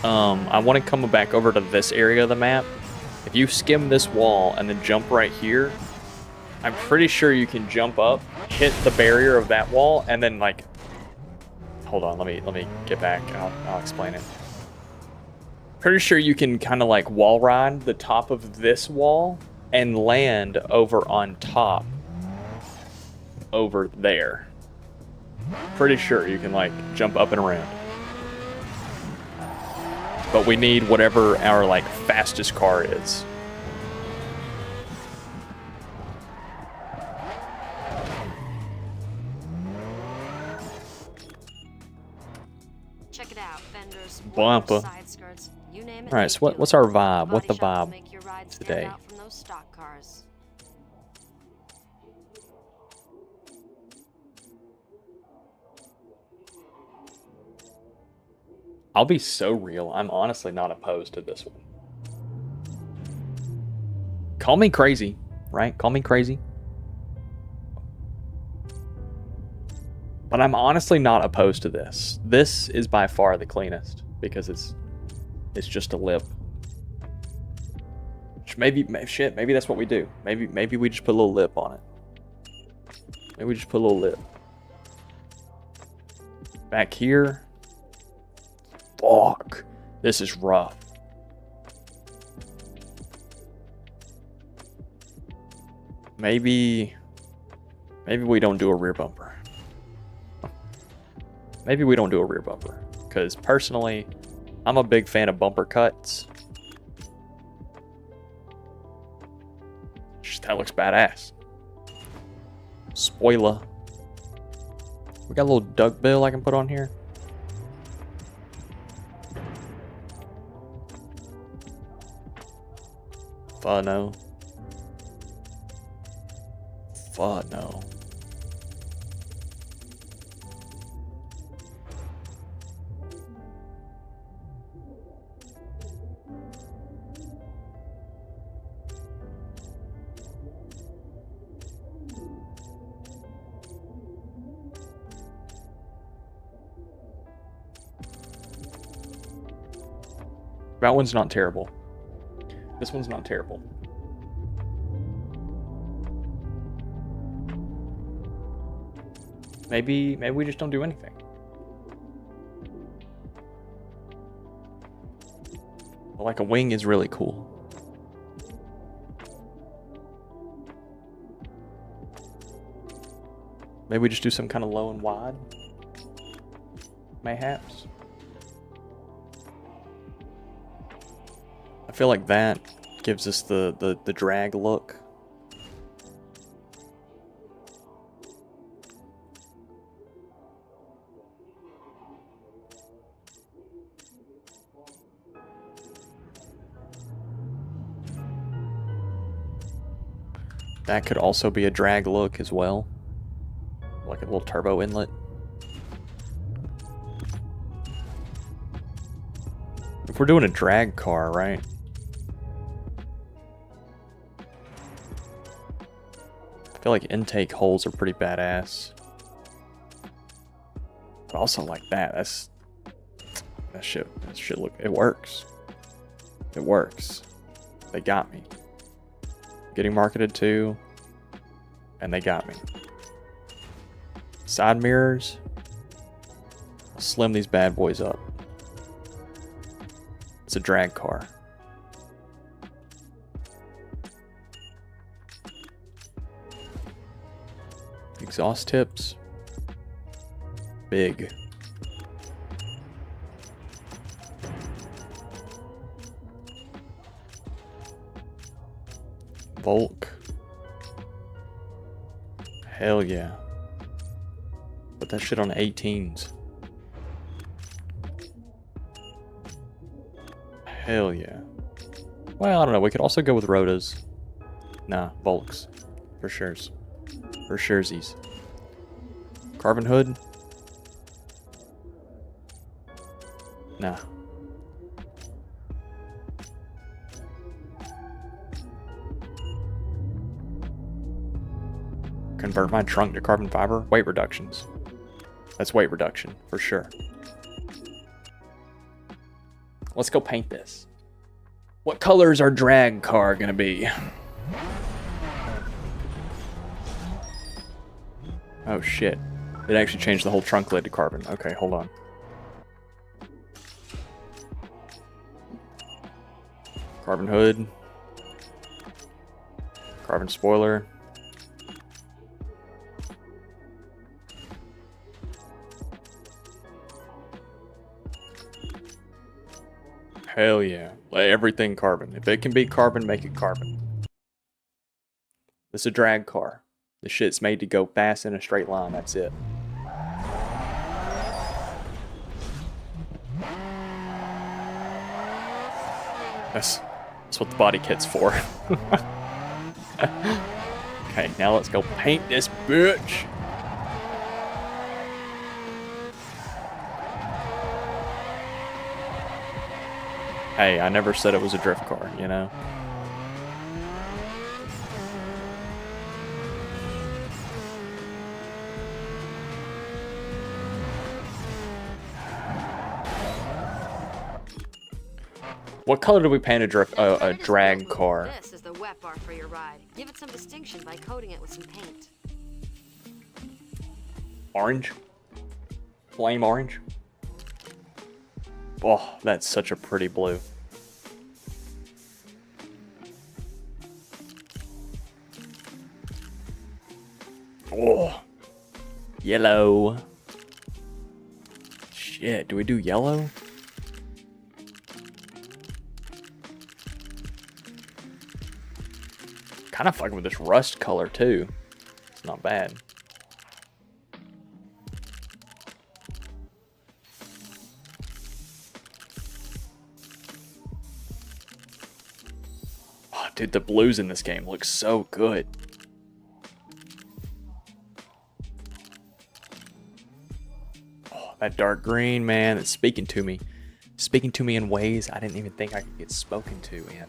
I want to come back over to this area of the map. If you skim this wall and then jump right here, I'm pretty sure you can jump up, hit the barrier of that wall, and then like, hold on, let me get back and I'll explain it. Pretty sure you can kind of like wall ride the top of this wall and land over on top over there. Pretty sure you can like jump up and around. But we need whatever our like fastest car is. Check it out, fenders, Bumper. side skirts, you name it. All right, so what's our vibe? What's the vibe today? From those stock cars. I'll be so real. I'm honestly not opposed to this one. Call me crazy, right? Call me crazy. But I'm honestly not opposed to this. This is by far the cleanest because it's just a lip. Maybe that's what we do. Maybe we just put a little lip on it. Maybe we just put a little lip. Back here. Fuck. This is rough. Maybe we don't do a rear bumper. Maybe we don't do a rear bumper. Because personally, I'm a big fan of bumper cuts. That looks badass. Spoiler. We got a little duck bill I can put on here. Fuck no. Fuck no. That one's not terrible. This one's not terrible. Maybe we just don't do anything. Like a wing is really cool. Maybe we just do some kind of low and wide. Mayhaps. I feel like that gives us the drag look. That could also be a drag look as well. Like a little turbo inlet. If we're doing a drag car, right? I feel like intake holes are pretty badass. But also like that shit look, it works. It works. They got me. Getting marketed to, and they got me. Side mirrors. I'll slim these bad boys up. It's a drag car. Exhaust tips. Big. Volk. Hell yeah. Put that shit on 18s. Hell yeah. Well, I don't know. We could also go with Rotas. Nah, Volks. For sure's. For surezies. Carbon hood. Nah. Convert my trunk to carbon fiber. Weight reductions. That's weight reduction for sure. Let's go paint this. What color is our drag car gonna be? Oh shit. It actually changed the whole trunk lid to carbon. Okay, hold on. Carbon hood. Carbon spoiler. Hell yeah. Let everything carbon. If it can be carbon, make it carbon. This is a drag car. The shit's made to go fast in a straight line. That's it. That's what the body kit's for. Okay, now let's go paint this bitch. Hey, I never said it was a drift car, you know? What color do we paint a drag car? This is the wet bar for your ride. Give it some distinction by coating it with some paint. Orange? Flame orange? Oh, that's such a pretty blue. Oh, yellow. Shit, do we do yellow? Kind of fucking with this rust color too. It's not bad. Oh, dude, the blues in this game look so good. Oh, that dark green, man, it's speaking to me. Speaking to me in ways I didn't even think I could get spoken to in.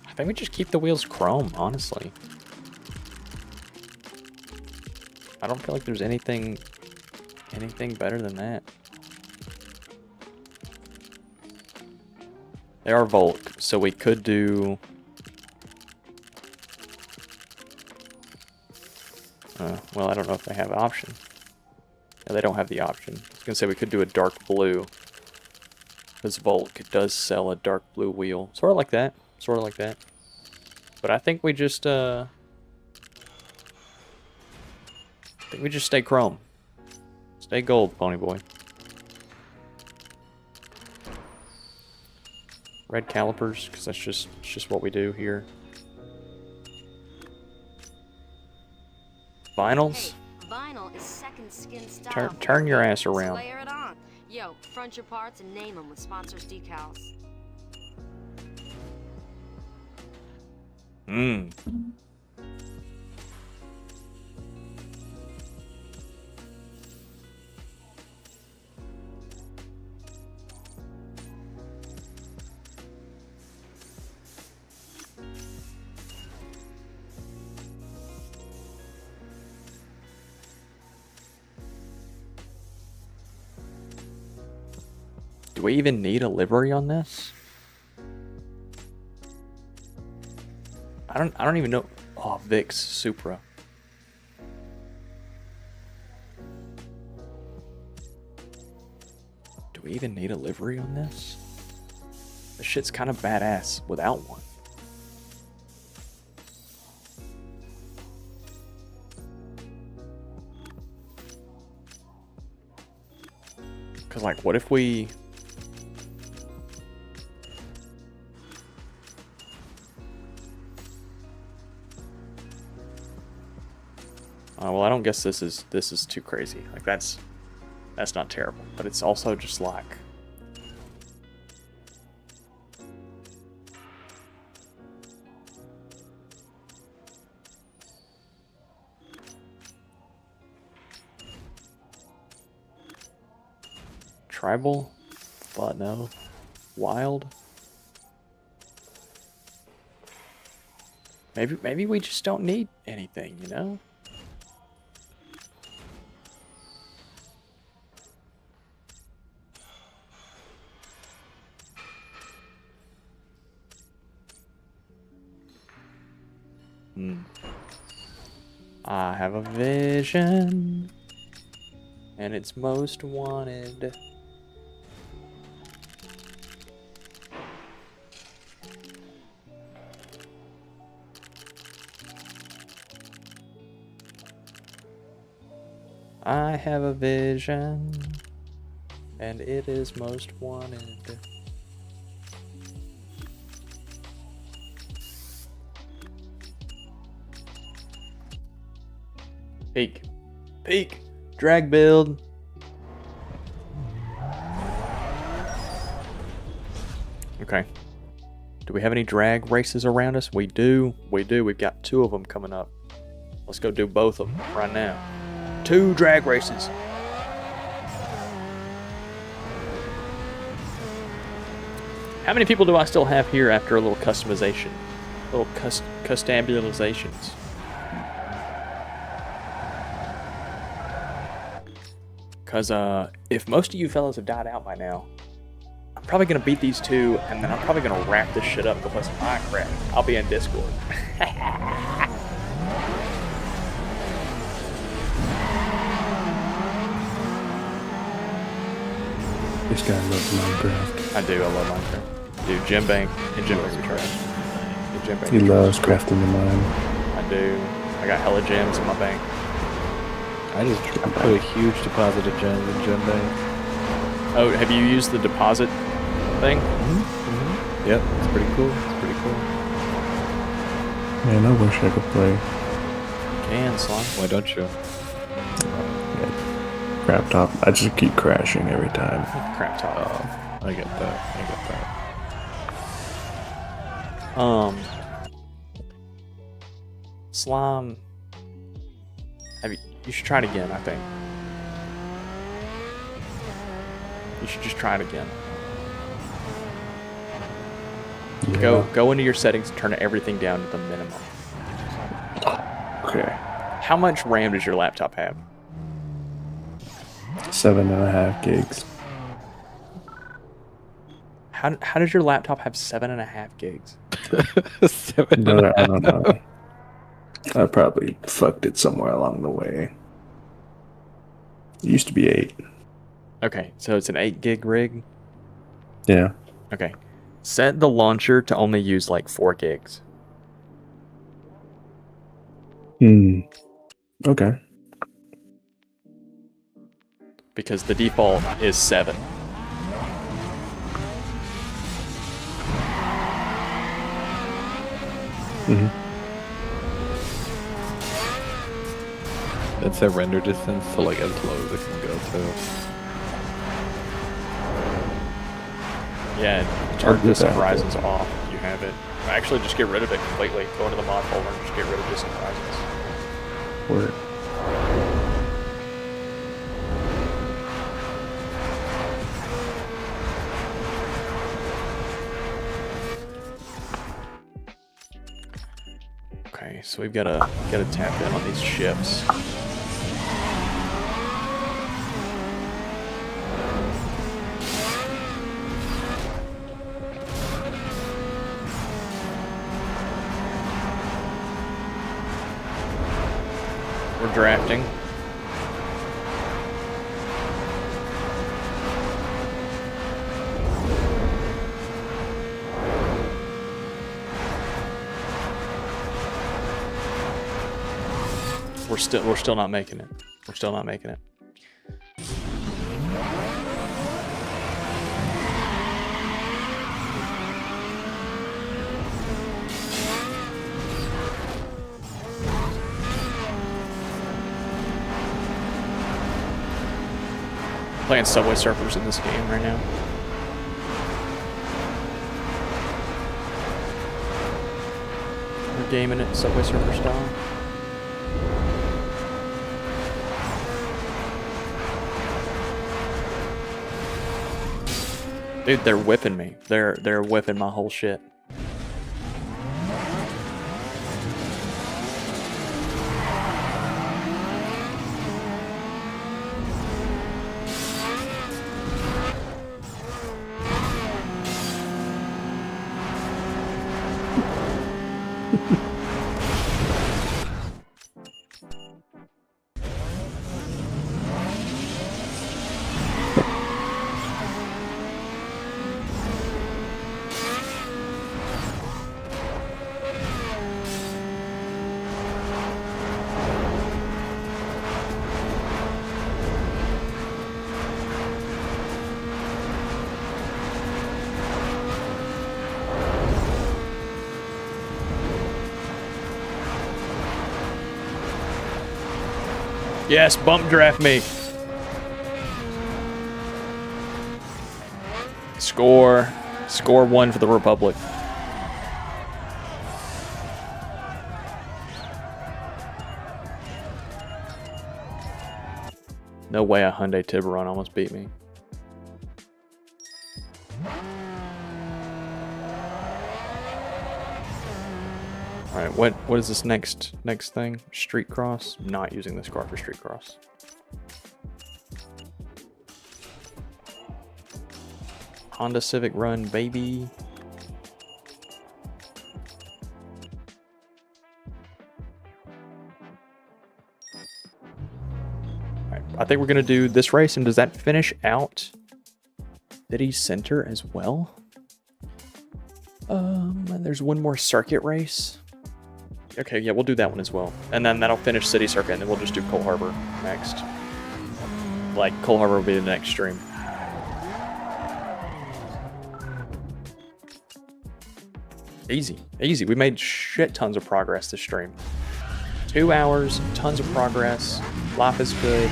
I think we just keep the wheels chrome, honestly. I don't feel like there's anything better than that. They are Volk, so we could do... well, I don't know if they have an option. No, they don't have the option. I was going to say we could do a dark blue. Because Volk does sell a dark blue wheel. Sort of like that. Sort of like that. But I think we just, stay chrome. Stay gold, Pony Boy. Red calipers, because that's just what we do here. Vinyls? Hey, vinyl is second skin style. Turn your ass around. Layer it on. Yo, front your parts and name them with sponsors decals. Mmm. Do we even need a livery on this? I don't even know. Oh, Vix Supra. Do we even need a livery on this? This shit's kind of badass without one. Cause like, what if we... well, I don't guess this is too crazy. Like that's not terrible, but it's also just like tribal, but no, wild. Maybe we just don't need anything, you know? I have a vision, and it's most wanted. I have a vision, and it is most wanted. Peek. Peek. Drag build. Okay. Do we have any drag races around us? We do. We do. We've got 2 of them coming up. Let's go do both of them right now. 2 drag races. How many people do I still have here after a little customization? Little customizations. Because if most of you fellas have died out by now, I'm probably going to beat these 2, and then I'm probably going to wrap this shit up with some Minecraft. I'll be in Discord. This guy loves Minecraft. I do, I love Minecraft. Dude, Gem Bank and Gem Bank are trash. He loves crafting the mine. I do. I got hella gems in my bank. I just put a huge deposit of gems in Gem Bank. Oh, have you used the deposit thing? Yep, it's pretty cool. It's pretty cool. Man, I wish I could play. Can, Slime. Why don't you? Crap top. I just keep crashing every time. Crap top. I get that. I get that. Slime. You should try it again, I think. You should just try it again. Yeah. Go into your settings and turn everything down to the minimum. Okay. How much RAM does your laptop have? 7.5 gigs. How does your laptop have 7.5 gigs? 7. No, I don't know. I probably fucked it somewhere along the way. It used to be 8. Okay, so it's an 8 gig rig. Yeah. Okay. Set the launcher to only use like 4 gigs. Okay. Because the default is 7. That's a render distance, so like as low as it can go to. Yeah, turn distant horizons off if you have it. Actually, just get rid of it completely. Go into the mod folder and just get rid of distant horizons. Word. Okay, so we've gotta tap in on these ships. We're drafting. We're still not making it. We're still not making it. Playing Subway Surfers in this game right now. We're gaming it Subway Surfer style. Dude, they're whipping me. They're whipping my whole shit. Yes, bump draft me. Score 1 for the Republic. No way a Hyundai Tiburon almost beat me. All right, what is this next thing? Street cross? I'm not using this car for street cross. Honda Civic Run, baby. All right, I think we're gonna do this race, and does that finish out City Center as well? There's one more circuit race. Okay, yeah, we'll do that one as well. And then that'll finish City Circuit, and then we'll just do Coal Harbor next. Like, Coal Harbor will be the next stream. Easy, easy. We made shit tons of progress this stream. 2 hours, tons of progress. Life is good.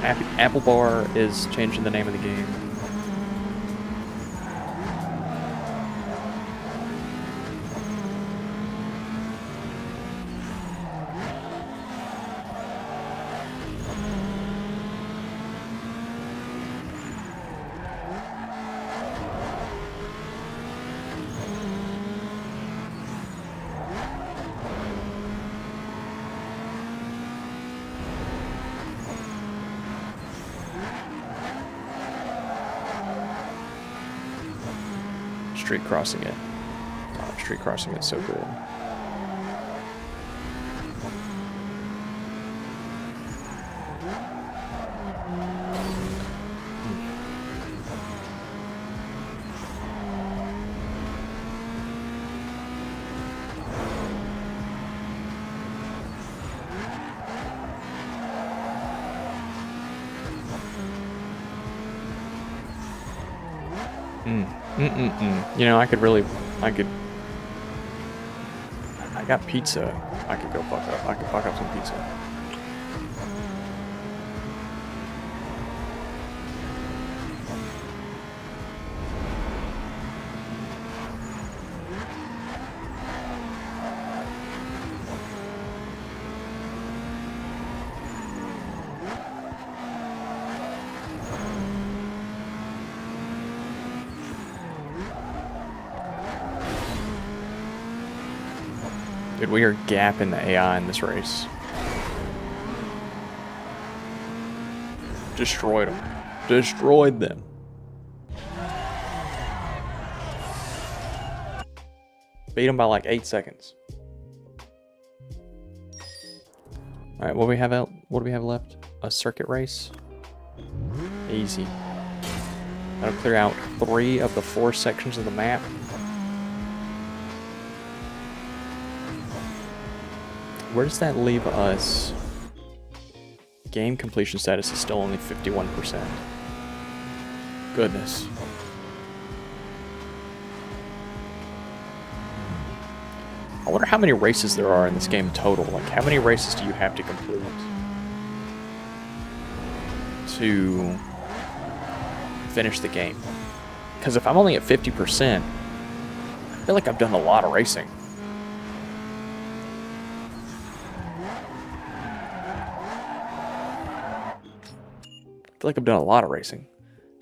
Apple Bar is changing the name of the game. Street crossing it. Oh, street crossing it's so good. You know, I got pizza. I could go fuck up. I could fuck up some pizza. Dude, we are gapping the AI in this race. Destroyed them. Destroyed them. Beat them by like 8 seconds. All right, what do we have left? A circuit race. Easy. That'll clear out 3 of the 4 sections of the map. Where does that leave us? Game completion status is still only 51%. Goodness. I wonder how many races there are in this game total. Like, how many races do you have to complete to finish the game? Because if I'm only at 50%, I feel like I've done a lot of racing. I feel like I've done a lot of racing.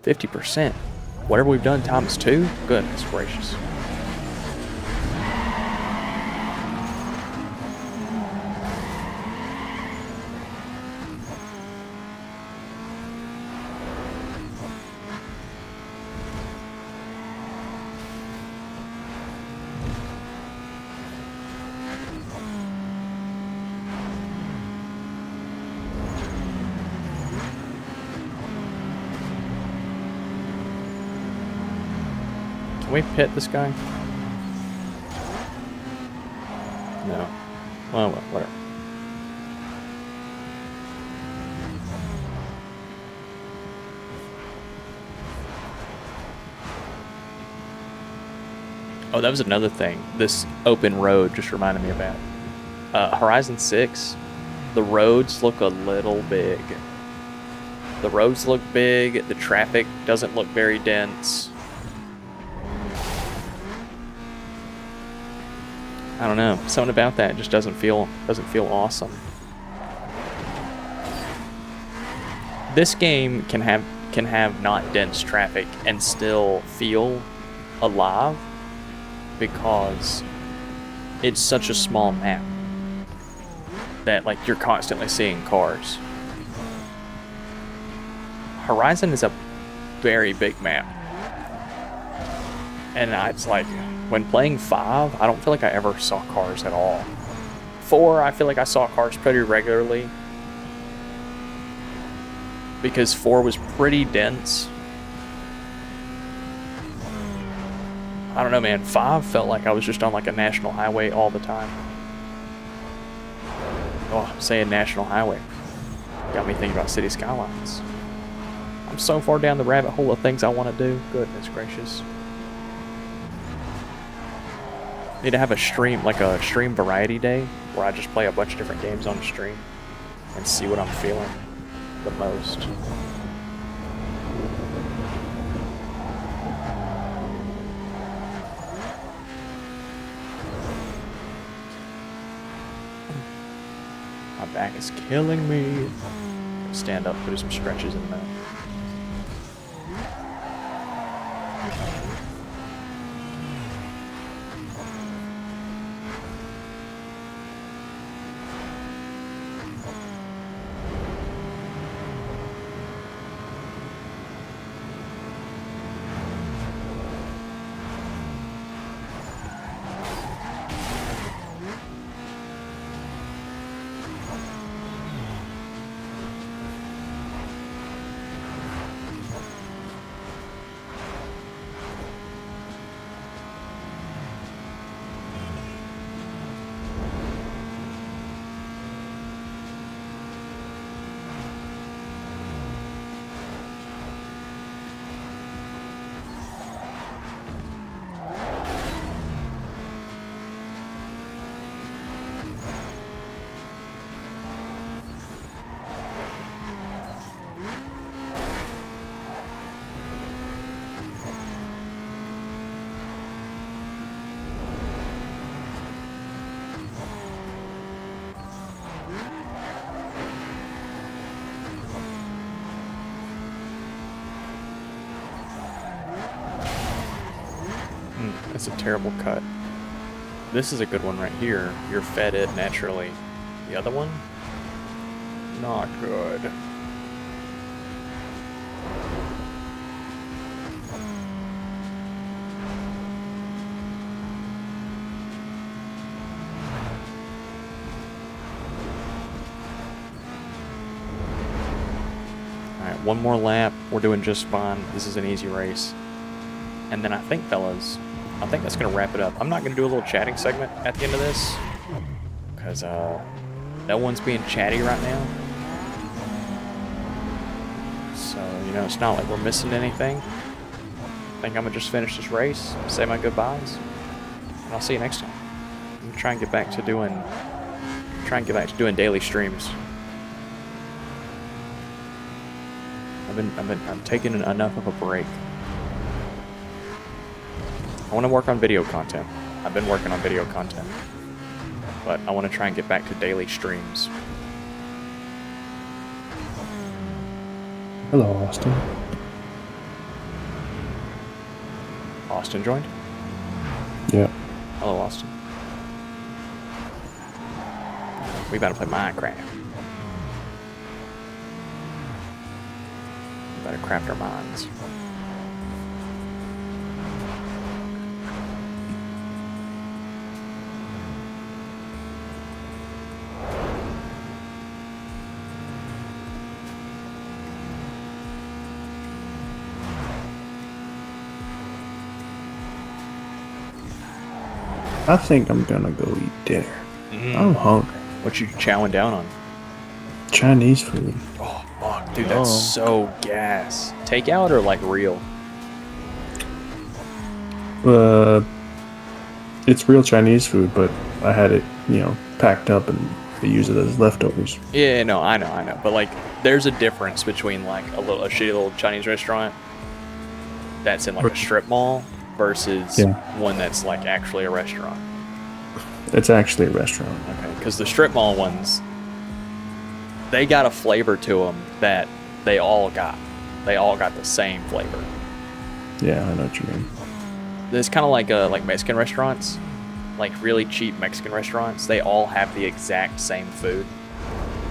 50%. Whatever we've done times 2? Goodness gracious. Can we pit this guy? No. Well, whatever. Oh, that was another thing. This open road just reminded me about. Horizon 6, the roads look a little big. The roads look big, the traffic doesn't look very dense. I don't know, something about that just doesn't feel awesome. This game can have not dense traffic and still feel alive because it's such a small map that like you're constantly seeing cars. Horizon is a very big map. And it's like, when playing 5, I don't feel like I ever saw cars at all. 4, I feel like I saw cars pretty regularly. Because 4 was pretty dense. I don't know, man. 5 felt like I was just on like a national highway all the time. Oh, I'm saying national highway. Got me thinking about city skylines. I'm so far down the rabbit hole of things I want to do. Goodness gracious. Need to have a stream, like a stream variety day, where I just play a bunch of different games on the stream and see what I'm feeling the most. My back is killing me. Stand up, do some stretches in a minute. That's a terrible cut. This is a good one right here. You're fed it naturally. The other one? Not good. Alright, one more lap. We're doing just fine. This is an easy race. And then I think, fellas, I think that's going to wrap it up. I'm not going to do a little chatting segment at the end of this, because no one's being chatty right now. So, you know, it's not like we're missing anything. I think I'm going to just finish this race, say my goodbyes, and I'll see you next time. I'm going to try and get back to doing daily streams. I'm taking enough of a break. I want to work on video content. I've been working on video content. But I want to try and get back to daily streams. Hello, Austin. Austin joined? Yeah. Hello, Austin. We better play Minecraft. We better craft our minds. I think I'm gonna go eat dinner. I'm hungry. What you chowing down on? Chinese food. Oh, fuck, dude, that's so gas. Takeout or like real? It's real Chinese food, but I had it, packed up and they use it as leftovers. Yeah, no, I know. But like, there's a difference between like a shitty little Chinese restaurant that's in like a strip mall versus one that's like actually a restaurant. It's actually a restaurant. Okay, because the strip mall ones, they got a flavor to them that they all got. They all got the same flavor. Yeah, I know what you mean. It's kind of like Mexican restaurants, like really cheap Mexican restaurants. They all have the exact same food,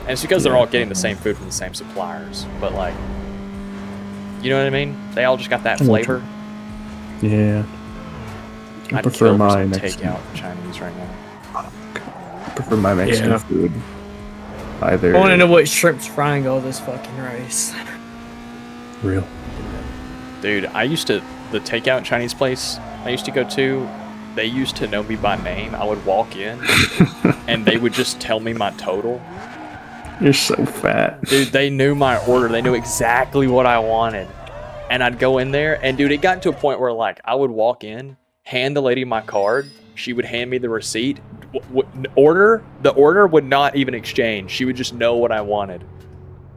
and it's because they're all getting the same food from the same suppliers. But like, you know what I mean? They all just got that flavor. Yeah. I I'd prefer kill for my some Mexican. takeout Chinese right now. I prefer my Mexican food. Either I want to know what shrimp's frying all this fucking rice. real. Dude, the takeout Chinese place I used to go to, they used to know me by name. I would walk in and they would just tell me my total. You're so fat. Dude, they knew my order. They knew exactly what I wanted. And I'd go in there and dude, it got to a point where like I would walk in, hand the lady my card, she would hand me the receipt. The order would not even exchange. She would just know what I wanted.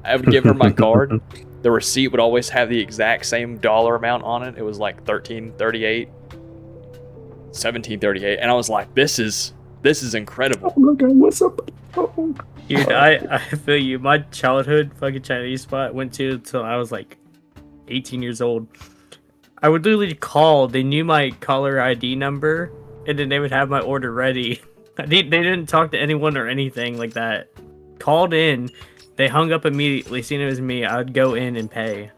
I would give her my card. The receipt would always have the exact same dollar amount on it. It was like $13.38, $17.38, and I was like, "This is incredible." Oh my god, what's up? Oh. Dude, I feel you. My childhood fucking Chinese spot went to until I was like 18 years old. I would literally call. They knew my caller ID number, and then they would have my order ready. They didn't talk to anyone or anything like that. Called in. They hung up immediately. Seeing it was me, I'd go in and pay.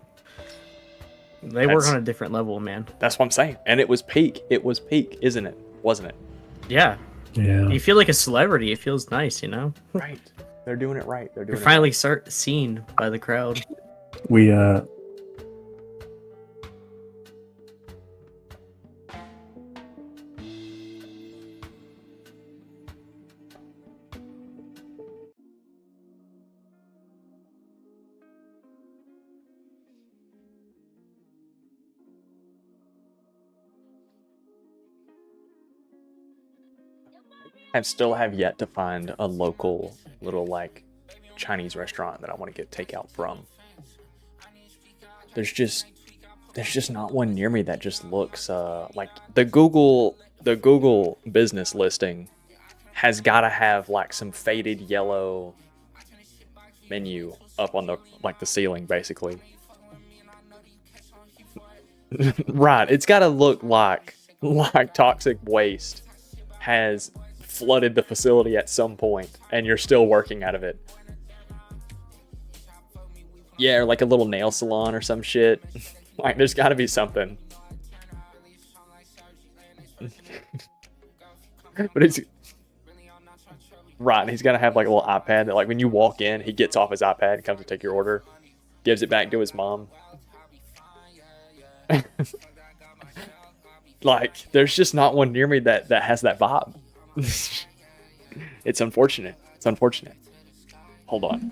They work on a different level, man. That's what I'm saying. And it was peak. It was peak, isn't it? Wasn't it? Yeah. Yeah. You feel like a celebrity. It feels nice, Right. They're doing it right. They're doing You're it finally right. seen by the crowd. We I still have yet to find a local little like Chinese restaurant that I want to get takeout from. There's just not one near me that just looks like the Google business listing has got to have like some faded yellow menu up on the ceiling basically. Right, it's got to look like toxic waste has flooded the facility at some point and you're still working out of it. Yeah, or like a little nail salon or some shit. Like there's got to be something. But it's right, and he's got to have like a little iPad that like when you walk in, he gets off his iPad and comes to take your order, gives it back to his mom. Like there's just not one near me that has that vibe. It's unfortunate. It's unfortunate. Hold on.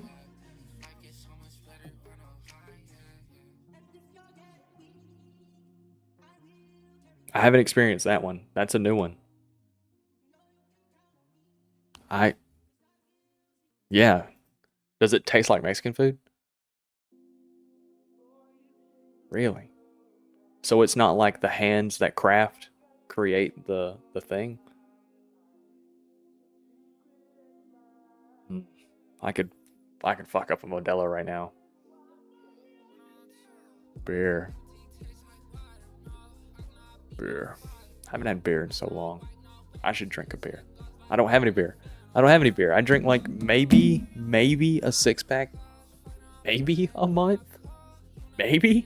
I haven't experienced that one. That's a new one. Yeah. Does it taste like Mexican food? Really? So it's not like the hands that create the thing? I could fuck up a Modelo right now. Beer. I haven't had beer in so long. I should drink a beer. I don't have any beer. I drink like maybe a 6-pack. Maybe a month. Maybe.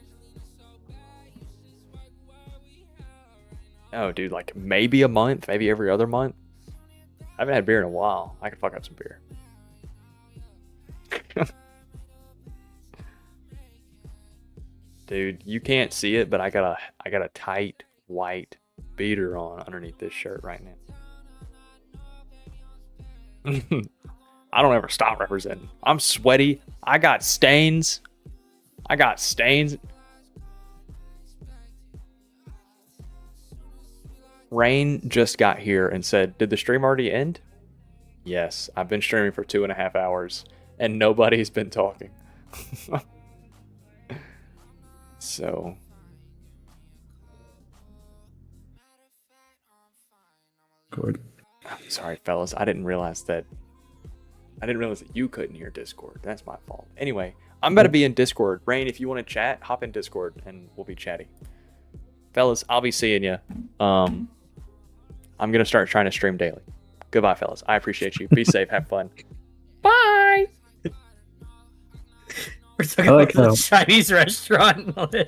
No, dude, like maybe a month, maybe every other month. I haven't had beer in a while. I could fuck up some beer. Dude, you can't see it, but I got a tight white beater on underneath this shirt right now. I don't ever stop representing. I'm sweaty. I got stains. Rain just got here and said, did the stream already end? Yes, I've been streaming for 2.5 hours and nobody's been talking. So. Good. Sorry, fellas. I didn't realize that you couldn't hear Discord. That's my fault. Anyway, I'm about to be in Discord. Rain, if you want to chat, hop in Discord and we'll be chatting. Fellas, I'll be seeing you. I'm going to start trying to stream daily. Goodbye, fellas. I appreciate you. Be safe. Have fun. Bye. We're talking I like about how- the Chinese restaurant. Yeah.